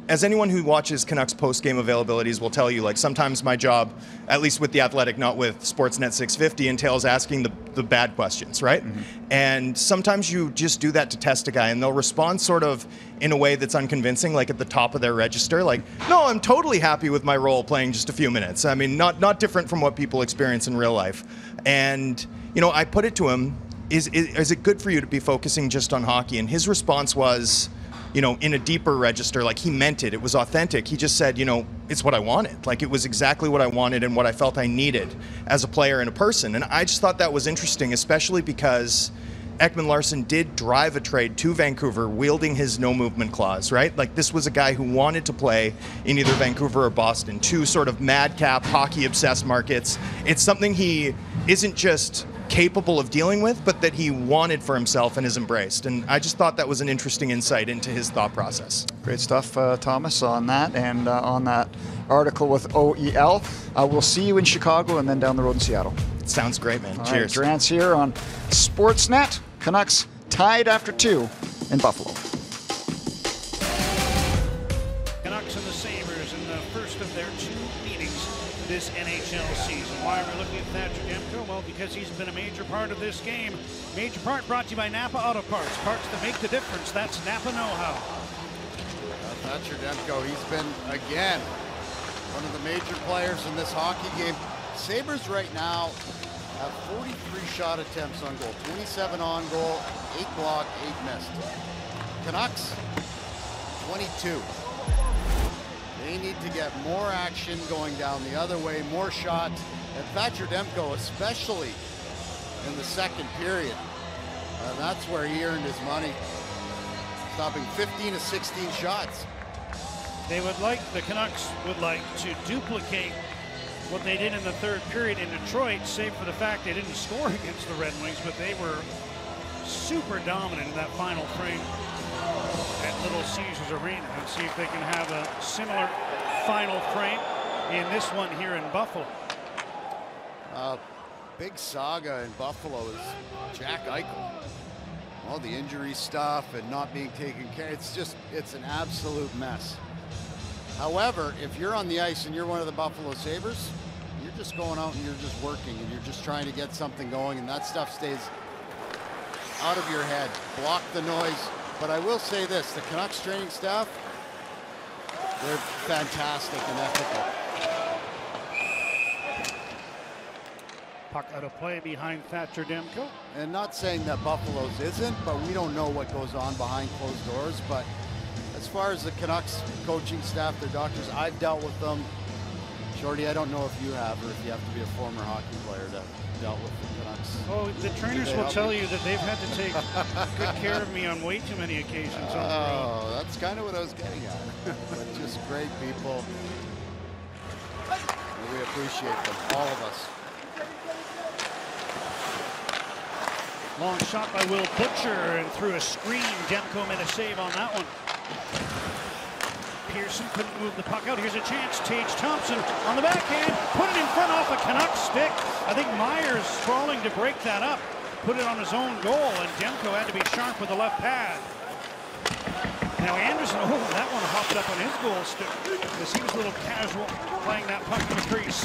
as anyone who watches Canucks post-game availabilities will tell you, like, sometimes my job, at least with The Athletic, not with Sportsnet 650, entails asking the bad questions, right? And sometimes you just do that to test a guy, and they'll respond sort of in a way that's unconvincing, like at the top of their register, like, no, I'm totally happy with my role playing just a few minutes. I mean, not different from what people experience in real life. And, you know, I put it to him, is it good for you to be focusing just on hockey? And his response was, you know, in a deeper register, like he meant it. It was authentic. He just said, you know, it's what I wanted. Like, it was exactly what I wanted and what I felt I needed as a player and a person. And I just thought that was interesting, especially because Ekman Larsson did drive a trade to Vancouver wielding his no movement clause, right? Like, this was a guy who wanted to play in either Vancouver or Boston, two sort of madcap hockey obsessed markets. It's something he isn't just capable of dealing with, but that he wanted for himself and has embraced. And I just thought that was an interesting insight into his thought process. Great stuff, Thomas, on that, and on that article with OEL. We'll see you in Chicago and then down the road in Seattle. Sounds great, man. All Cheers. Right, Durant's here on Sportsnet. Canucks tied after 2 in Buffalo. Canucks and the Sabres in the first of their 2 meetings this NHL season. Why are we looking at Thatcher Demko? Well, because he's been a major part of this game. Major part brought to you by Napa Auto Parts. Parts that make the difference. That's Napa know-how. Thatcher Demko, he's been, again, one of the major players in this hockey game. Sabres right now have 43 shot attempts on goal, 27 on goal, 8 blocked, 8 missed. Canucks, 22. They need to get more action going down the other way, more shots. And Thatcher Demko, especially in the second period, that's where he earned his money, stopping 15 of 16 shots. The Canucks would like to duplicate what they did in the third period in Detroit, save for the fact they didn't score against the Red Wings, but they were super dominant in that final frame at Little Caesars Arena. And see if they can have a similar final frame in this one here in Buffalo. Big saga in Buffalo is Jack Eichel. All the injury stuff and not being taken care of. It's an absolute mess. However, if you're on the ice and you're one of the Buffalo Sabres, you're just going out and you're just working and you're just trying to get something going, and that stuff stays out of your head. Block the noise. But I will say this, the Canucks training staff, they're fantastic and ethical. Puck out of play behind Thatcher Demko. And not saying that Buffalo's isn't, but we don't know what goes on behind closed doors. But as far as the Canucks coaching staff, their doctors, I've dealt with them. Shorty, I don't know if you have, or if you have to be a former hockey player to dealt with the Canucks. Oh, the trainers will tell you that they've had to take good care of me on way too many occasions on the road. Oh, that's kind of what I was getting at. But just great people. We appreciate them, all of us. Long shot by Will Butcher, and through a screen, Demko made a save on that one. Pearson couldn't move the puck out. Here's a chance. Tage Thompson on the backhand, put it in front off a Canucks stick. I think Myers crawling to break that up, put it on his own goal, and Demko had to be sharp with the left pad. Now Anderson, that one hopped up on his goal stick because he was a little casual playing that puck in the crease.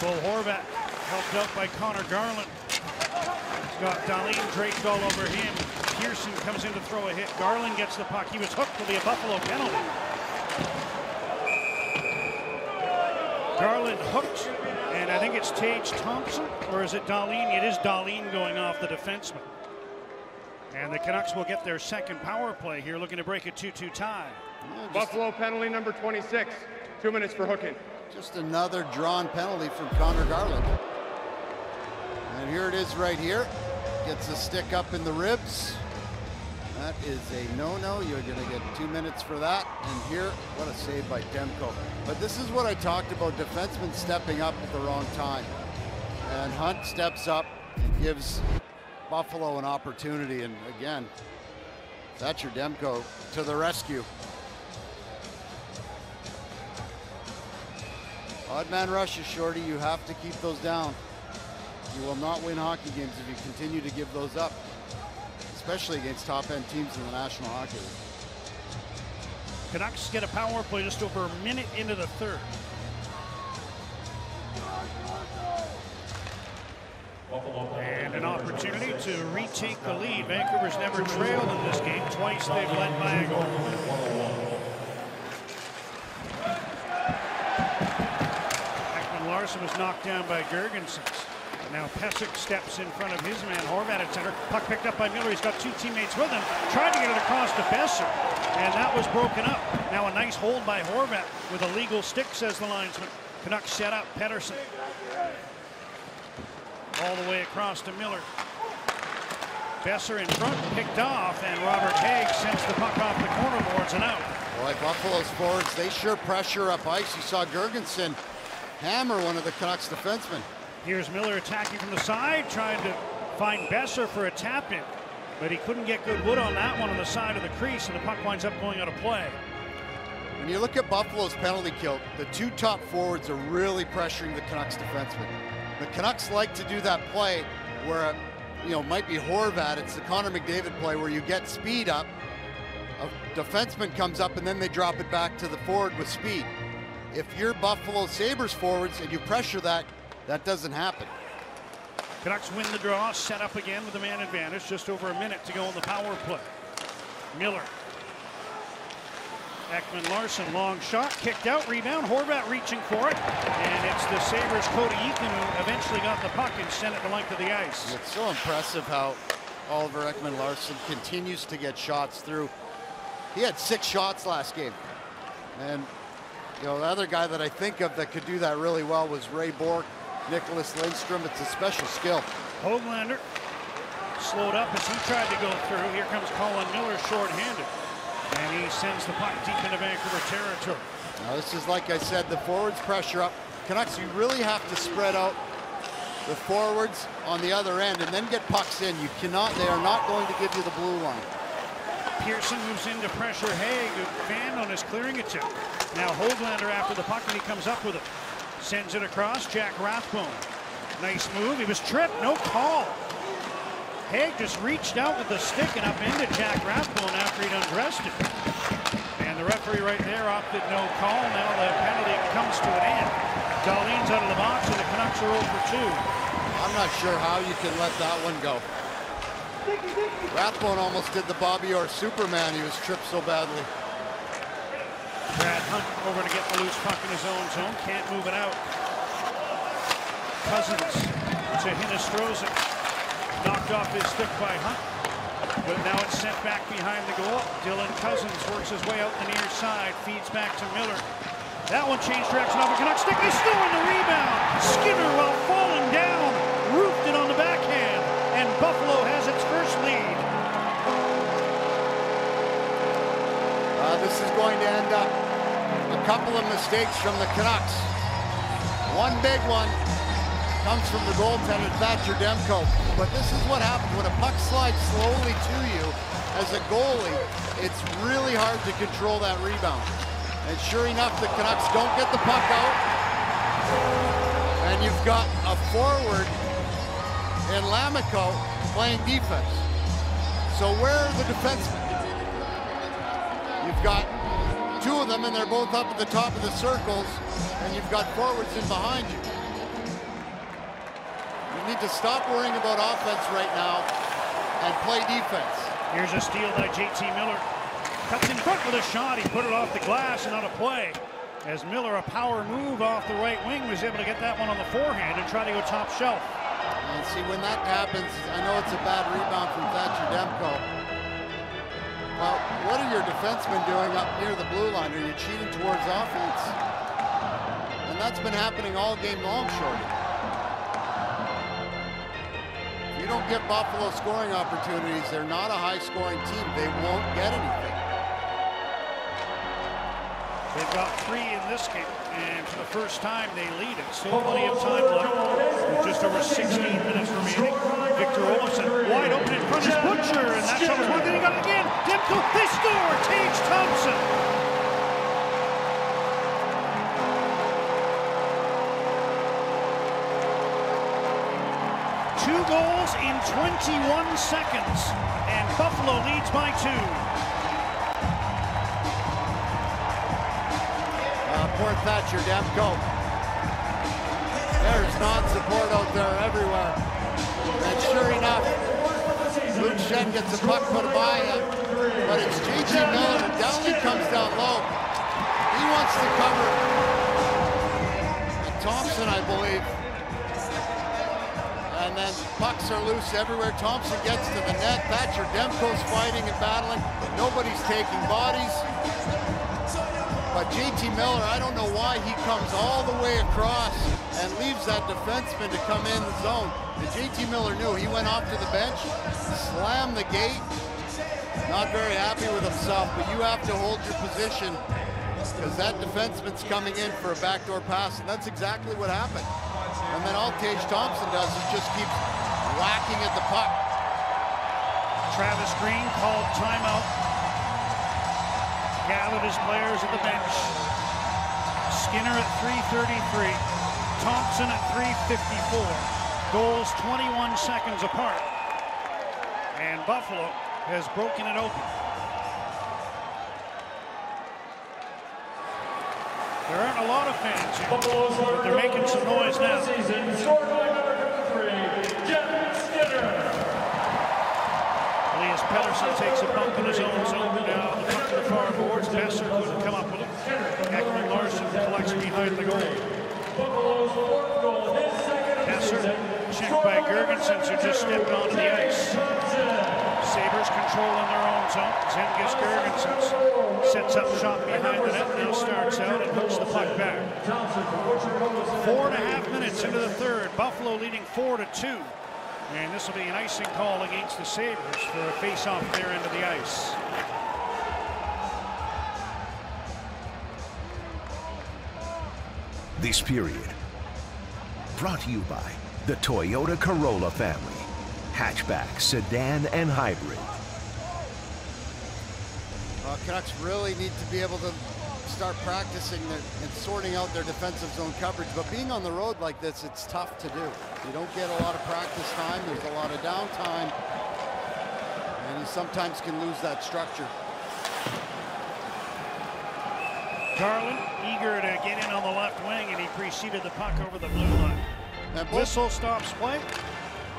Cole Horvat helped out by Connor Garland. He's got Dahlin draped all over him. Pearson comes in to throw a hit. Garland gets the puck. He was hooked for the Buffalo penalty. Garland hooked, and I think it's Tage Thompson, or is it Dahlin? It is Dahlin going off the defenseman. And the Canucks will get their second power play here, looking to break a 2-2 tie. Buffalo penalty number 26. 2 minutes for hooking. Just another drawn penalty from Connor Garland. And here it is right here. Gets a stick up in the ribs. That is a no-no. You're going to get 2 minutes for that. And here, what a save by Demko. But this is what I talked about, defensemen stepping up at the wrong time. And Hunt steps up and gives Buffalo an opportunity. And again, Thatcher Demko to the rescue. Odd man rushes, Shorty. You have to keep those down. You will not win hockey games if you continue to give those up, especially against top-end teams in the National Hockey League. Canucks get a power play just over a minute into the third. And an opportunity to retake the lead. Vancouver's never trailed in this game. Twice they've led by a goal. Larson was knocked down by Gergensen. Now Pesek steps in front of his man, Horvat at center. Puck picked up by Miller. He's got two teammates with him. Tried to get it across to Besser, and that was broken up. Now a nice hold by Horvat with a legal stick, says the linesman. Canucks set up Pettersson. All the way across to Miller. Besser in front, picked off, and Robert Haig sends the puck off the corner boards and out. Boy, Buffalo's forwards, they sure pressure up ice. You saw Gergensen hammer one of the Canucks defensemen. Here's Miller attacking from the side, trying to find Besser for a tap-in, but he couldn't get good wood on that one on the side of the crease, and the puck winds up going out of play. When you look at Buffalo's penalty kill, the two top forwards are really pressuring the Canucks defensemen. The Canucks like to do that play where, might be Horvat. It's the Connor McDavid play where you get speed up, a defenseman comes up, and then they drop it back to the forward with speed. If you're Buffalo Sabres forwards and you pressure that, that doesn't happen. Canucks win the draw, set up again with the man advantage. Just over a minute to go in the power play. Miller. Ekman-Larsson, long shot, kicked out, rebound. Horvat reaching for it. And it's the Sabres' Cody Eakin who eventually got the puck and sent it the length of the ice. It's so impressive how Oliver Ekman-Larsson continues to get shots through. He had 6 shots last game. And the other guy that I think of that could do that really well was Ray Bourque, Nicholas Lindstrom. It's a special skill. Höglander slowed up as he tried to go through. Here comes Colin Miller shorthanded. And he sends the puck deep into Vancouver territory. Now this is, like I said, the forwards pressure up. Canucks, you really have to spread out the forwards on the other end and then get pucks in. You cannot, they are not going to give you the blue line. Pearson moves in to pressure Haig. Van on his clearing attempt. Now Höglander after the puck and he comes up with it. Sends it across, Jack Rathbone. Nice move, he was tripped, no call. Haig just reached out with the stick and upended Jack Rathbone after he'd undressed him. And the referee right there opted no call. Now the penalty comes to an end. Dahlin's out of the box and the Canucks are 0 for 2. I'm not sure how you can let that one go. Rathbone almost did the Bobby Orr Superman. He was tripped so badly. Brad Hunt over to get the loose puck in his own zone. Can't move it out. Cousins to Hinostroza. Knocked off his stick by Hunt. But now it's sent back behind the goal. Dylan Cousins works his way out the near side. Feeds back to Miller. That one changed direction off a Canucks stick. They still in the rebound. Skinner, while falling down, roofed it on the backhand. And Buffalo has its first lead. This is going to end up a couple of mistakes from the Canucks. One big one comes from the goaltender, Thatcher Demko. But this is what happens when a puck slides slowly to you as a goalie. It's really hard to control that rebound. And sure enough, the Canucks don't get the puck out. And you've got a forward in Lammikko playing defense. So where are the defensemen? You've got 2 of them, and they're both up at the top of the circles, and you've got forwards in behind you. You need to stop worrying about offense right now and play defense. Here's a steal by JT Miller. Cuts in front with a shot. He put it off the glass and out of play. As Miller, a power move off the right wing, was able to get that one on the forehand and try to go top shelf. And see, when that happens, I know it's a bad rebound from Thatcher Demko. Well, what are your defensemen doing up near the blue line? Are you cheating towards offense? And that's been happening all game long, Shorty. If you don't get Buffalo scoring opportunities, they're not a high-scoring team. They won't get anything. They've got 3 in this game, and for the first time they lead it. Still plenty of time left. With just over 16 minutes remaining. Victor Olofsson wide open in front is Butcher, and that shot was one thing he got again. Demko, they score! Tage Thompson. Two goals in 21 seconds, and Buffalo leads by 2. for Thatcher Demko. There's non-support out there everywhere. And sure enough, Luke Shen gets the puck put by him, but it's J.T. Miller. Dowling comes down low. He wants to cover. And Thompson, I believe. And then pucks are loose everywhere. Thompson gets to the net. Thatcher Demko's fighting and battling. Nobody's taking bodies. But J.T. Miller, I don't know why he comes all the way across and leaves that defenseman to come in the zone. And J.T. Miller knew. He went off to the bench, slammed the gate. Not very happy with himself, but you have to hold your position because that defenseman's coming in for a backdoor pass, and that's exactly what happened. And then all Tage Thompson does is just keeps whacking at the puck. Travis Green called timeout. Gathered his players at the bench. Skinner at 3:33. Thompson at 3:54. Goals 21 seconds apart. And Buffalo has broken it open. There aren't a lot of fans here, but they're making some noise now. Elias Pettersson takes a bump in his own zone. Now the puck to the far boards. Besser couldn't come up with it. Ekman Larson collects behind the goal. Besser checked by Gergensen, who just stepped onto the ice. Sabres controlling their own zone. Zengiz Gergensen sets up shot behind the net, now starts out and hooks the puck back. 4.5 minutes into the third. Buffalo leading 4-2. And this will be an icing call against the Sabres for a face-off at their end of the ice. This period brought to you by the Toyota Corolla family. Hatchback, sedan, and hybrid. Canucks really need to be able to start practicing and sorting out their defensive zone coverage. But being on the road like this, it's tough to do. You don't get a lot of practice time. There's a lot of downtime. And you sometimes can lose that structure. Garland eager to get in on the left wing, and he preceded the puck over the blue line. And whistle stops play.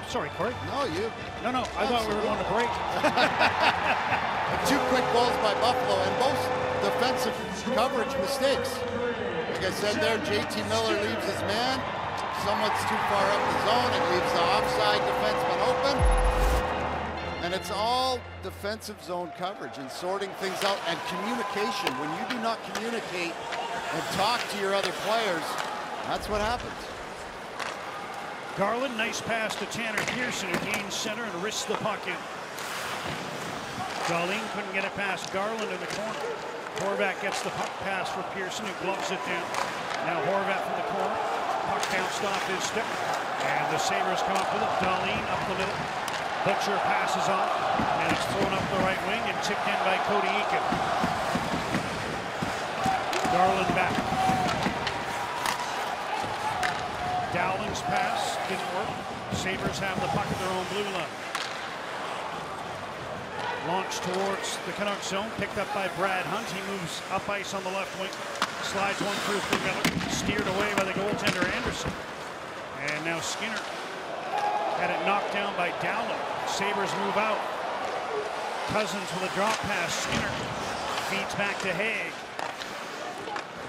Sorry, Corey. No, you. No, I thought we were going to break. Two quick goals by Buffalo, and both defensive coverage mistakes. Like I said there, J.T. Miller leaves his man. Someone's too far up the zone. It leaves the offside defenseman open. And it's all defensive zone coverage and sorting things out and communication. When you do not communicate and talk to your other players, that's what happens. Garland, nice pass to Tanner Pearson, who gains center and wrists the puck in. Darlene couldn't get it past Garland in the corner. Horvat gets the puck pass for Pearson, who gloves it down. Now Horvat from the corner. Puck bounced off his stick. And the Sabres come up with it. Darlene up the middle. Butcher passes on. And it's thrown up the right wing and tipped in by Cody Eakin. Garland back. Dowling's pass didn't work. Sabres have the puck at their own blue line. Launched towards the Canucks zone, picked up by Brad Hunt. He moves up ice on the left wing, slides one through for Miller, steered away by the goaltender Anderson. And now Skinner had it knocked down by Dowling. Sabres move out. Cousins with a drop pass. Skinner feeds back to Haig.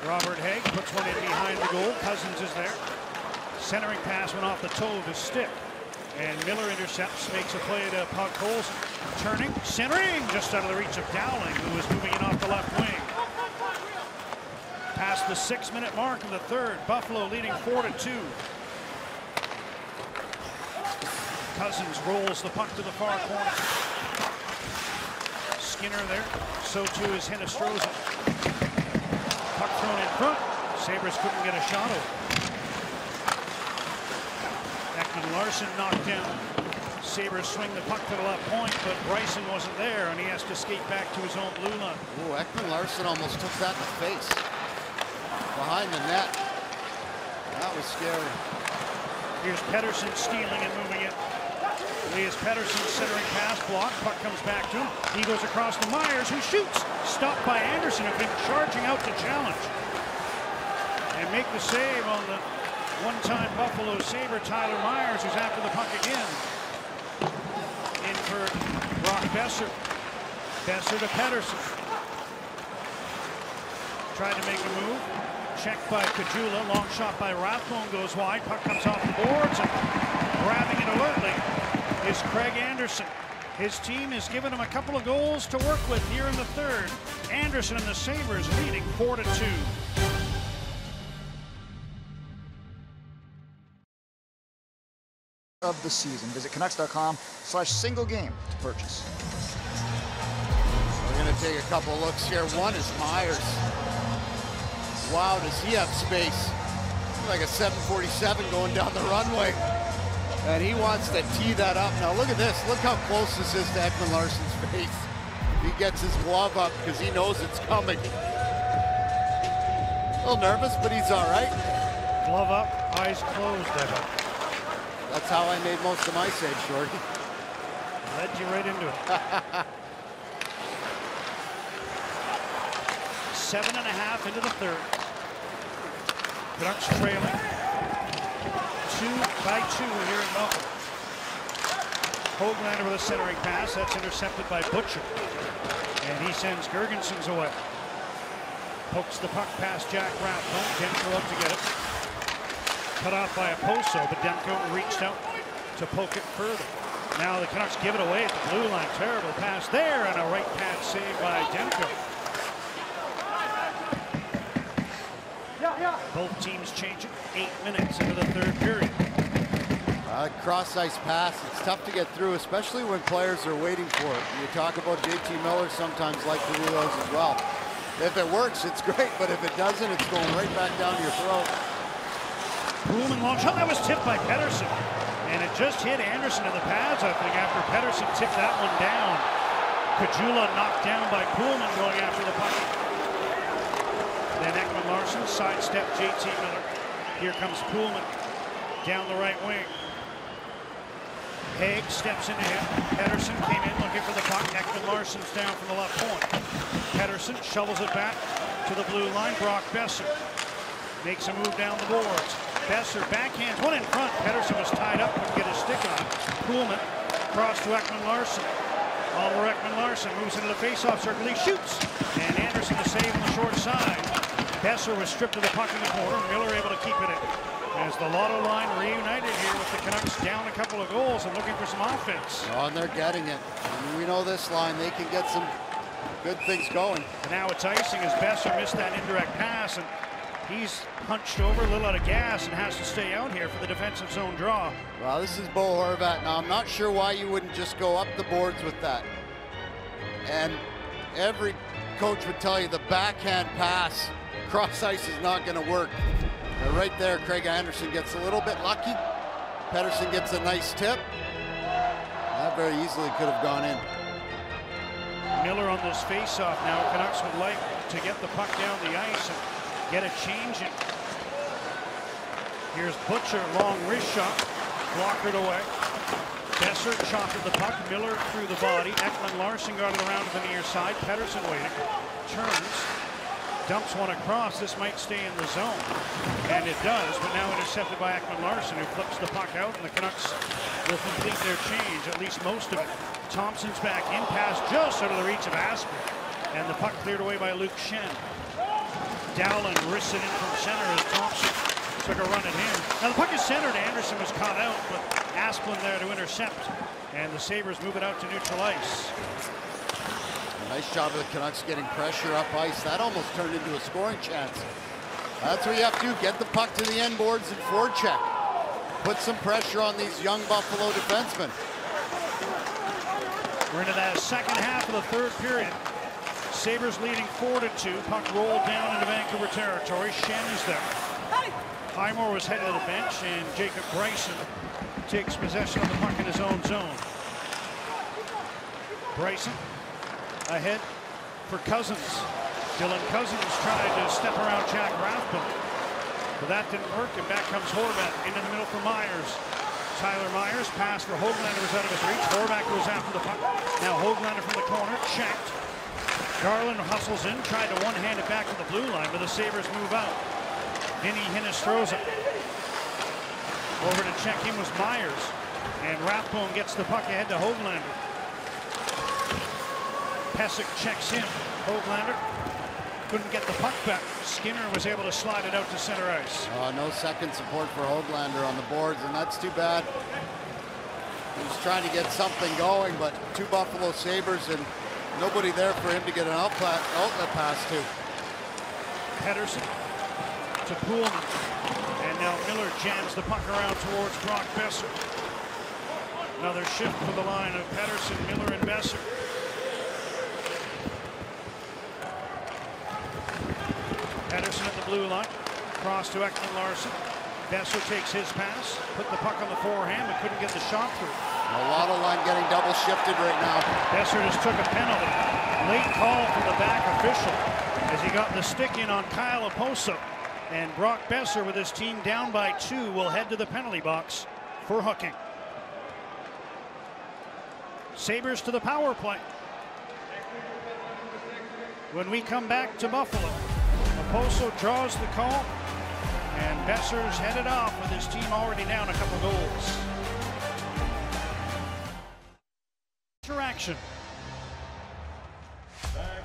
Robert Haig puts one in behind the goal. Cousins is there. Centering pass went off the toe of his stick. And Miller intercepts, makes a play to Puck Colson. Turning, centering, just out of the reach of Dowling, who was moving in off the left wing. Past the 6-minute mark in the third, Buffalo leading 4-2. Cousins rolls the puck to the far corner. Skinner there, so too is Hinostroza. Puck thrown in front. Sabres couldn't get a shot over. Ekman Larson knocked down. Sabres swing the puck to the left point, but Bryson wasn't there, and he has to skate back to his own blue line. Ooh, Ekman Larson almost took that in the face. Behind the net. That was scary. Here's Pettersson stealing and moving it. Elias Pettersson centering pass block. Puck comes back to him. He goes across to Myers, who shoots. Stopped by Anderson, who's been charging out to challenge. and make the save on the one-time Buffalo Sabre, Tyler Myers, who's after the puck again. In for Brock Besser. Besser to Pettersson. Tried to make a move. Checked by Caggiula. Long shot by Rathbone goes wide. Puck comes off the boards, and grabbing it alertly is Craig Anderson. His team has given him a couple of goals to work with here in the third. Anderson and the Sabres leading 4-2. Of the season. Visit Canucks.com/single game to purchase. We're going to take a couple looks here. One is Myers. Wow, does he have space? Like a 747 going down the runway. And he wants to tee that up. Now look at this. Look how close this is to Ekman Larsson's face. He gets his glove up because he knows it's coming. A little nervous, but he's all right. Glove up, eyes closed, Evan. That's how I made most of my save, Shorty. Led you right into it. 7.5 into the third. Canucks trailing 2-2 here in Buffalo. Höglander with a centering pass. That's intercepted by Butcher. And he sends Girgensons away. Pokes the puck past Jack Rathbone. Demko up to get it. Cut off by Oposo, but Demko reached out to poke it further. Now the Canucks give it away at the blue line. Terrible pass there, and a right pad save by Demko. Both teams changing 8 minutes into the third period. Cross-ice pass, it's tough to get through, especially when players are waiting for it. You talk about JT Miller sometimes like to do those as well. If it works, it's great, but if it doesn't, it's going right back down your throat. Pullman long shot, that was tipped by Pettersson. And it just hit Anderson in the pads, I think, after Pettersson tipped that one down. Caggiula knocked down by Pullman going after the puck. Then Ekman Larsson sidestepped JT Miller. Here comes Pullman down the right wing. Haig steps into him. Pettersson came in looking for the puck. Ekman Larsson's down from the left point. Pettersson shovels it back to the blue line. Brock Besser makes a move down the boards. Besser backhands one in front. Pettersson was tied up, couldn't get his stick on it. Pullman cross to Ekman Larsson. Oliver Ekman Larsson moves into the face-off circle. He shoots. And Anderson to save on the short side. Besser was stripped of the puck in the corner. Miller able to keep it in. As the Lotto line reunited here with the Canucks down a couple of goals and looking for some offense. Oh, and they're getting it. And we know this line, they can get some good things going. And now it's icing as Besser missed that indirect pass, and he's hunched over, a little out of gas, and has to stay out here for the defensive zone draw. Well, this is Bo Horvat. Now, I'm not sure why you wouldn't just go up the boards with that. And every coach would tell you the backhand pass, cross ice is not going to work. But right there, Craig Anderson gets a little bit lucky. Pettersson gets a nice tip. That very easily could have gone in. Miller on this face-off now. Canucks would like to get the puck down the ice and get a change in. Here's Butcher, long wrist shot, blockered away. Besser chopped at the puck. Miller through the body. Ekman Larsson got it around to the near side. Pettersson waiting. Turns. Dumps one across. This might stay in the zone. And it does, but now intercepted by Ekman Larsson, who flips the puck out, and the Canucks will complete their change, at least most of it. Thompson's back in, pass just out of the reach of Aspen. And the puck cleared away by Luke Shen. Dowland wrists it in from center as Thompson took a run at him. Now the puck is centered. Anderson was caught out, but Asplund there to intercept. And the Sabres move it out to neutral ice. Nice job of the Canucks getting pressure up ice. That almost turned into a scoring chance. That's what you have to do. Get the puck to the end boards and forecheck. Put some pressure on these young Buffalo defensemen. We're into that second half of the third period. Sabres leading 4-2. Puck rolled down into Vancouver territory. Shen is there. Highmore was headed to the bench, and Jacob Bryson takes possession of the puck in his own zone. Bryson ahead for Cousins. Dylan Cousins tried to step around Jack Rathbone, but that didn't work, and back comes Horvat into the middle for Myers. Tyler Myers, pass for Höglander was out of his reach. Horvat goes after the puck. Now Höglander from the corner, checked. Garland hustles in, tried to one-hand it back to the blue line, but the Sabres move out. Vinny Hinostroza. Over to check in was Myers. And Rathbone gets the puck ahead to Höglander. Pesek checks in. Höglander couldn't get the puck back. Skinner was able to slide it out to center ice. No second support for Höglander on the boards, and that's too bad. He was trying to get something going, but 2 Buffalo Sabres and nobody there for him to get an outlet pass to. Pettersson to Poolman. And now Miller jams the puck around towards Brock Besser. Another shift for the line of Pettersson, Miller, and Besser. Pettersson at the blue line. Cross to Ekman-Larsson. Besser takes his pass. Put the puck on the forehand, but couldn't get the shot through. A lot of line getting double shifted right now. Besser just took a penalty. Late call from the back official as he got the stick in on Kyle Oposo. And Brock Besser, with his team down by 2, will head to the penalty box for hooking. Sabres to the power play. When we come back to Buffalo, Oposo draws the call, and Besser's headed off with his team already down a couple goals. Interaction.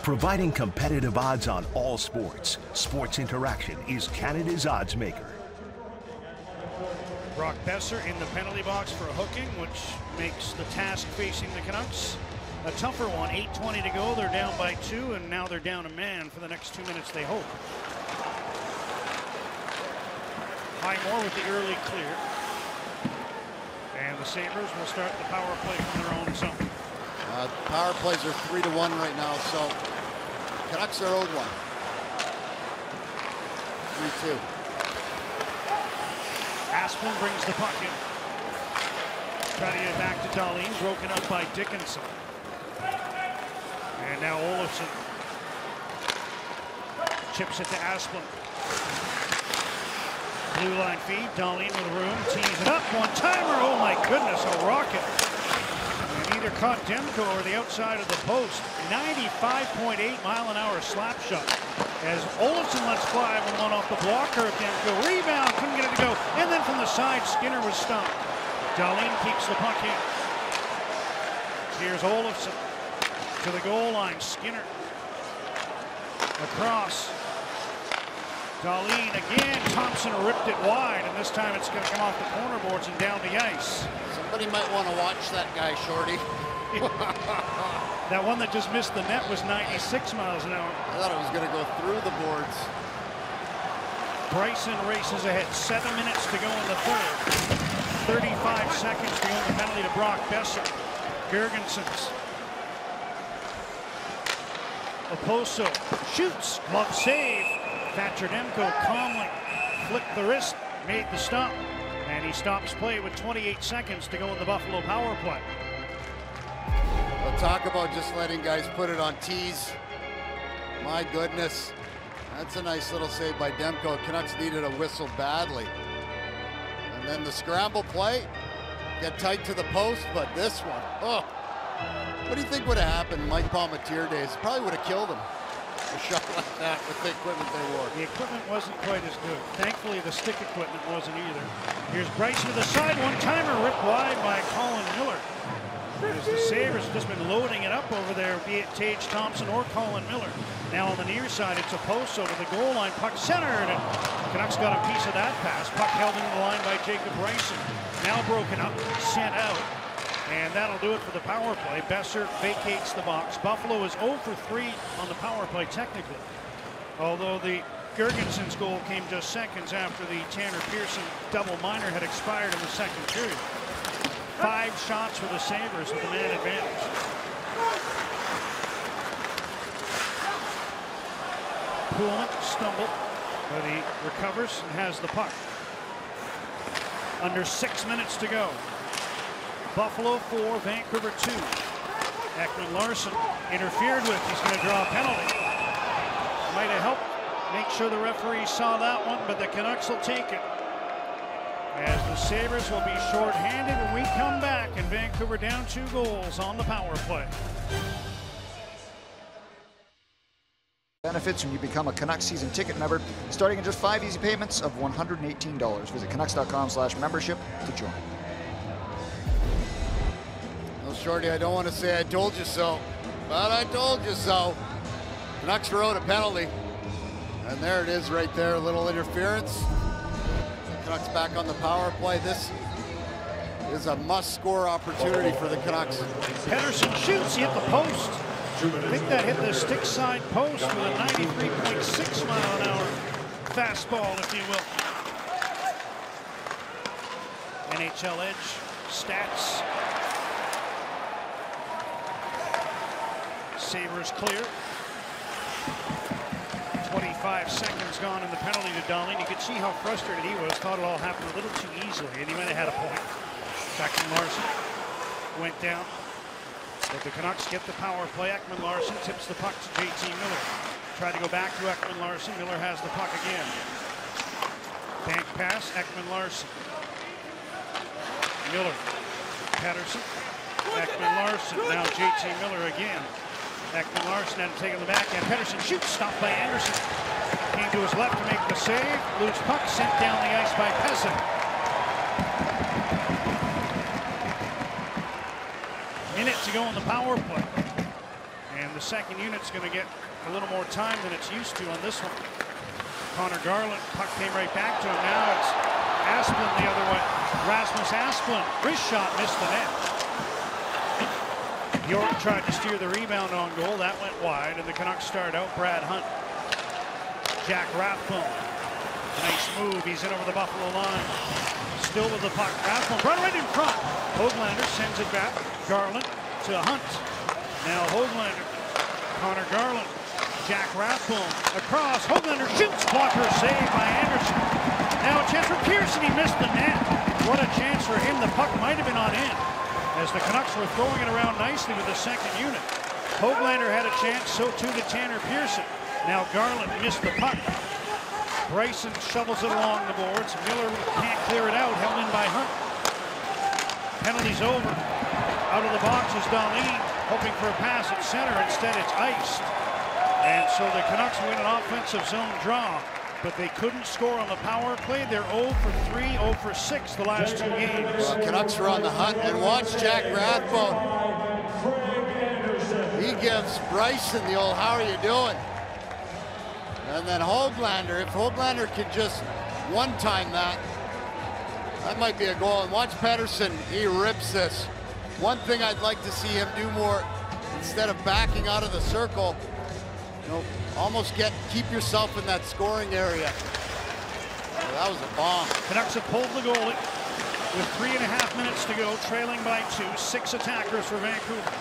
Providing competitive odds on all sports, Sports Interaction is Canada's odds maker. Brock Besser in the penalty box for hooking, which makes the task facing the Canucks a tougher one. 8:20 to go. They're down by 2, and now they're down a man for the next 2 minutes, they hope. Highmore with the early clear. And the Sabres will start the power play from their own zone. Power plays are 3-1 right now, so Canucks are owed one. 3-2. Asplund brings the puck in. Try to get it back to Dahlin, broken up by Dickinson. And now Olofsson chips it to Asplund. Blue line feed, Dahlin with room, tees it up, one-timer, oh my goodness, a rocket. And either caught Demko or the outside of the post. 95.8-mile-an-hour slap shot. As Olofsson lets fly one off the blocker of Demko. Rebound, couldn't get it to go. And then from the side, Skinner was stopped. Dahlin keeps the puck in. Here's Olofsson to the goal line. Skinner across. Dahlin again. Thompson ripped it wide, and this time it's going to come off the corner boards and down the ice. Somebody might want to watch that guy, Shorty. That one that just missed the net was 96 miles an hour. I thought it was going to go through the boards. Bryson races ahead. 7 minutes to go in the third. 35 seconds to go in the penalty to Brock Besser. Gergensons. Oposo shoots. Glove save. Thatcher Demko calmly flicked the wrist, made the stop, and he stops play with 28 seconds to go in the Buffalo power play. We'll talk about just letting guys put it on tees. My goodness. That's a nice little save by Demko. Canucks needed a whistle badly. And then the scramble play. Get tight to the post, but this one, oh. What do you think would have happened in Mike Palmateer days? Probably would have killed him. A shot like that with the equipment they wore. The equipment wasn't quite as good. Thankfully, the stick equipment wasn't either. Here's Bryson to the side. One-timer ripped wide by Colin Miller. As the Sabres have just been loading it up over there, be it Tage Thompson or Colin Miller. Now on the near side, it's Oposo to the goal line. Puck centered, and Canucks got a piece of that pass. Puck held into the line by Jacob Bryson. Now broken up, sent out. And that'll do it for the power play. Besser vacates the box. Buffalo is 0 for 3 on the power play technically. Although the Gergensons goal came just seconds after the Tanner Pearson double minor had expired in the second period. 5 shots for the Sabres with the man advantage. Poolman stumbled, but he recovers and has the puck. Under 6 minutes to go. Buffalo 4, Vancouver 2. Ekman-Larsson interfered with. He's going to draw a penalty. Might have helped make sure the referee saw that one, but the Canucks will take it. As the Sabres will be shorthanded when we come back, and Vancouver down 2 goals on the power play. benefits when you become a Canucks season ticket member, starting in just 5 easy payments of $118. Visit Canucks.com/membership to join. Well, Shorty, I don't want to say I told you so, but I told you so. Canucks wrote a penalty, and there it is right there, a little interference. Canucks back on the power play. This is a must-score opportunity for the Canucks. Pedersen shoots, he hit the post. I think that hit the stick side post with a 93.6 mile an hour fastball, if you will. NHL Edge stats. Sabres clear. 25 seconds gone in the penalty to Dahlin. You could see how frustrated he was. Thought it all happened a little too easily, and he might have had a point. Ekman-Larsson went down. But the Canucks get the power play. Ekman-Larsson tips the puck to JT Miller. Tried to go back to Ekman-Larsson. Miller has the puck again. Bank pass, Ekman-Larsson. Miller. Pedersen. Ekman-Larsson. Now JT Miller again. Ekman-Larsson had to take on the backhand. Pedersen shoots, stopped by Anderson. Came to his left to make the save. Loose puck sent down the ice by Peasant. Minute to go in the power play. And the second unit's going to get a little more time than it's used to on this one. Connor Garland, puck came right back to him. Now it's Asplund the other way. Rasmus Asplund, wrist shot, missed the net. York tried to steer the rebound on goal. That went wide, and the Canucks start out. Brad Hunt. Jack Rathbone. Nice move. He's in over the Buffalo line. Still with the puck. Rathbone run right in front. Höglander sends it back. Garland to Hunt. Now Höglander. Connor Garland. Jack Rathbone across. Höglander shoots. Blocker save by Anderson. Now a chance for Pearson. He missed the net. What a chance for him. The puck might have been on in, as the Canucks were throwing it around nicely with the second unit. Höglander had a chance, so too did Tanner Pearson. Now Garland missed the puck. Bryson shovels it along the boards. Miller can't clear it out, held in by Hunt. Penalty's over. Out of the box is Dahlin, hoping for a pass at center. Instead, it's iced. And so the Canucks win an offensive zone draw, but they couldn't score on the power play. They're 0 for 3, 0 for 6 the last two games. The Canucks are on the hunt, and watch Jack Rathbone. He gives Bryson the old "how are you doing?" And then Höglander, if Höglander could just one-time that, that might be a goal. And watch Pedersen, he rips this. One thing I'd like to see him do more, instead of backing out of the circle, you know, almost keep yourself in that scoring area. Oh, that was a bomb. Canucks have pulled the goalie with 3.5 minutes to go, trailing by 2. 6 attackers for Vancouver.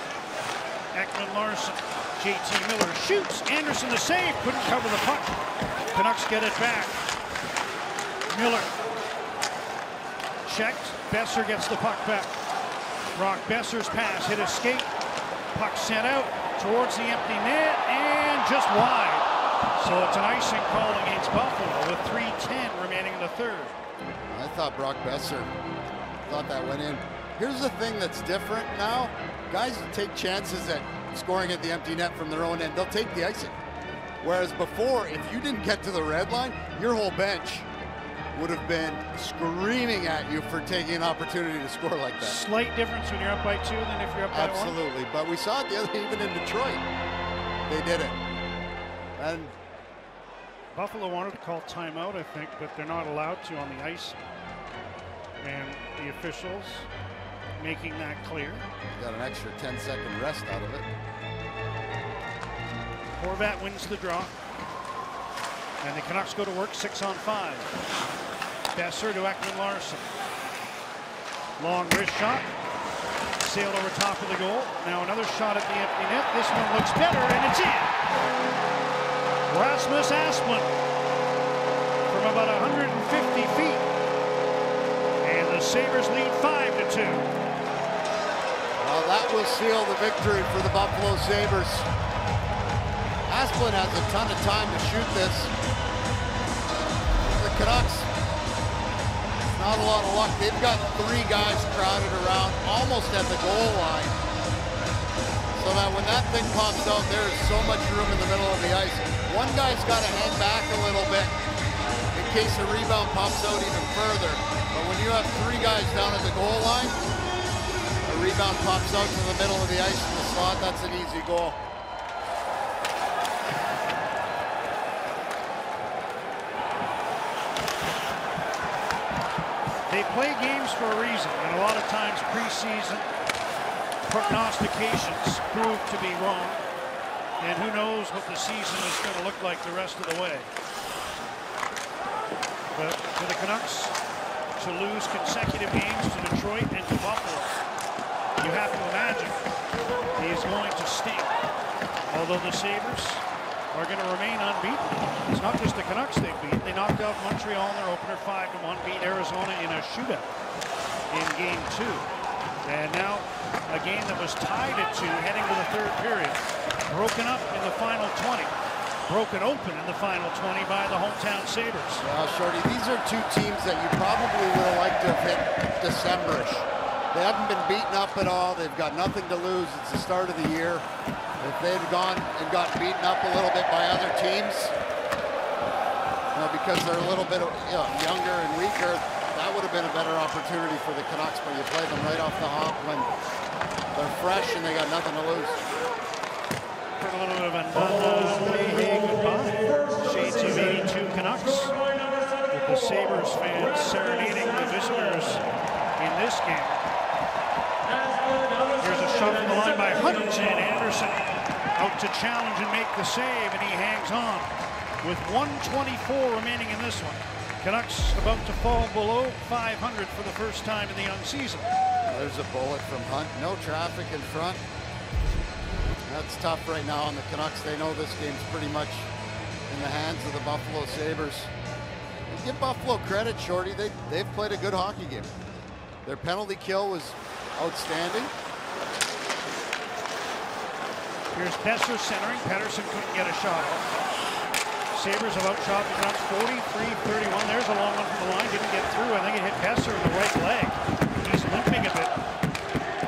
Ekman-Larsson, JT Miller shoots. Anderson the save, couldn't cover the puck. Canucks get it back. Miller checked. Besser gets the puck back. Brock Besser's pass hit a skate. Puck sent out towards the empty net and just wide. So it's an icing call against Buffalo with 3:10 remaining in the third. I thought Brock Besser thought that went in. Here's the thing that's different now. Guys take chances at scoring at the empty net from their own end. They'll take the icing. Whereas before, if you didn't get to the red line, your whole bench would have been screaming at you for taking an opportunity to score like that. Slight difference when you're up by 2 than if you're up by 1. Absolutely, but we saw it the other, even in Detroit. They did it. And Buffalo wanted to call timeout, I think, but they're not allowed to on the ice. And the officials making that clear. Got an extra 10-second rest out of it. Horvat wins the draw. And the Canucks go to work 6-on-5. Besser to Ekman-Larsson. Long wrist shot. Sailed over top of the goal. Now another shot at the empty net. This one looks better, and it's in. Rasmus Asplund from about 150 feet. And the Sabres lead 5-2. Well, that will seal the victory for the Buffalo Sabres. Asplund has a ton of time to shoot this. The Canucks, not a lot of luck. They've got 3 guys crowded around almost at the goal line. So that when that thing pops out, there is so much room in the middle of the ice. one guy's got to hang back a little bit in case the rebound pops out even further. But when you have 3 guys down at the goal line, a rebound pops out to the middle of the ice in the slot, that's an easy goal. They play games for a reason, and a lot of times preseason prognostications prove to be wrong. And who knows what the season is going to look like the rest of the way. But for the Canucks to lose consecutive games to Detroit and to Buffalo, you have to imagine he is going to sting. Although the Sabres are going to remain unbeaten. It's not just the Canucks they've beaten. They knocked out Montreal in their opener 5-1, beat Arizona in a shootout in Game 2. And now a game that was tied at 2 heading to the third period. Broken up in the final 20. Broken open in the final 20 by the hometown Sabres. Well, Shorty, these are 2 teams that you probably would have liked to have hit December-ish. They haven't been beaten up at all. They've got nothing to lose. It's the start of the year. If they'd gone and gotten beaten up a little bit by other teams, because they're a little bit younger and weaker, that would have been a better opportunity for the Canucks, but you play them right off the hop when they're fresh and they got nothing to lose. For a little bit of a goodbye. Shades of 82 Canucks with the Sabres fans serenading the visitors in this game. Here's a shot from the line by Huntington. Anderson out to challenge and make the save, and he hangs on with 1:24 remaining in this one. Canucks about to fall below 500 for the first time in the young season. There's a bullet from Hunt. No traffic in front. That's tough right now on the Canucks. They know this game's pretty much in the hands of the Buffalo Sabres. And give Buffalo credit, Shorty. They've played a good hockey game. Their penalty kill was outstanding. Here's Besser centering. Pettersson couldn't get a shot off. Sabres have outshot the Canucks 43-31. There's a long one from the line. Didn't get through. I think it hit Besser in the right leg. He's limping a bit.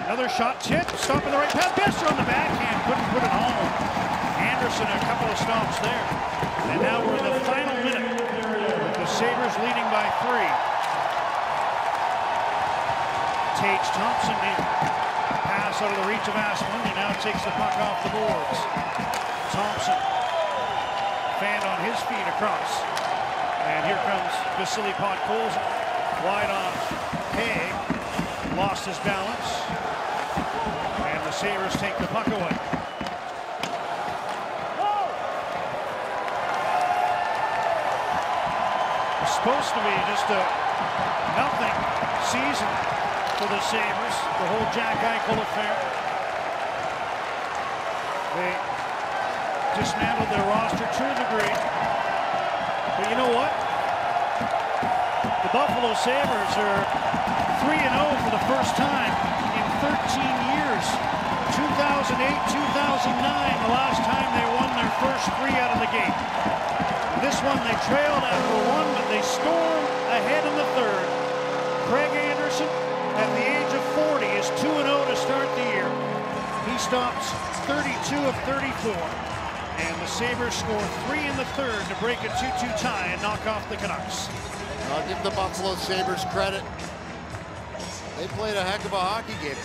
Another shot tipped. Stop in the right path. Besser on the backhand. Couldn't put it home. Anderson a couple of stops there. And now we're in the final minute. With the Sabres leading by 3. Tage Thompson in. Pass out of the reach of Asplund. He now takes the puck off the boards. Thompson. Fan on his feet across. And here comes Vasily Podkolzin. Wide on Haig. Lost his balance. And the Sabres take the puck away. It's supposed to be just a nothing season for the Sabres. The whole Jack Eichel affair. They dismantled their roster to a degree. But you know what? The Buffalo Sabres are 3-0 for the first time in 13 years. 2008, 2009, the last time they won their first 3 out of the gate. This one they trailed after 1, but they stormed ahead in the third. Craig Anderson, at the age of 40, is 2-0 to start the year. He stops 32 of 34. And the Sabres score 3 in the third to break a 2-2 tie and knock off the Canucks. I'll give the Buffalo Sabres credit. They played a heck of a hockey game.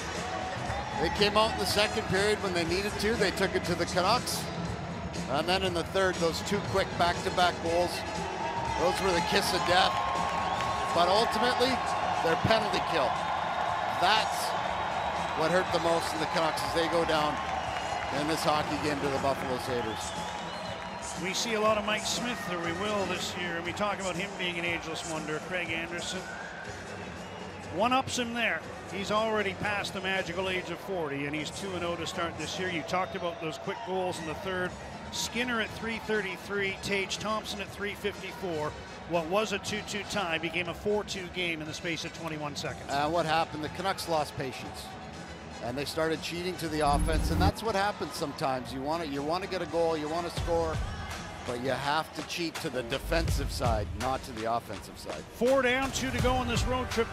They came out in the second period when they needed to. They took it to the Canucks. And then in the third, those 2 quick back-to-back goals, those were the kiss of death. But ultimately, their penalty kill. That's what hurt the most in the Canucks as they go down in this hockey game to the Buffalo Sabres. We see a lot of Mike Smith, or we will this year, and we talk about him being an ageless wonder. Craig Anderson one-ups him there. He's already past the magical age of 40, and he's 2-0 to start this year. You talked about those quick goals in the third. Skinner at 3:33, Tage Thompson at 3:54. What was a 2-2 tie became a 4-2 game in the space of 21 seconds. What happened? The Canucks lost patience. And they started cheating to the offense, and that's what happens sometimes. You want to get a goal, you want to score, but you have to cheat to the defensive side, not to the offensive side. 4 down, 2 to go on this road trip.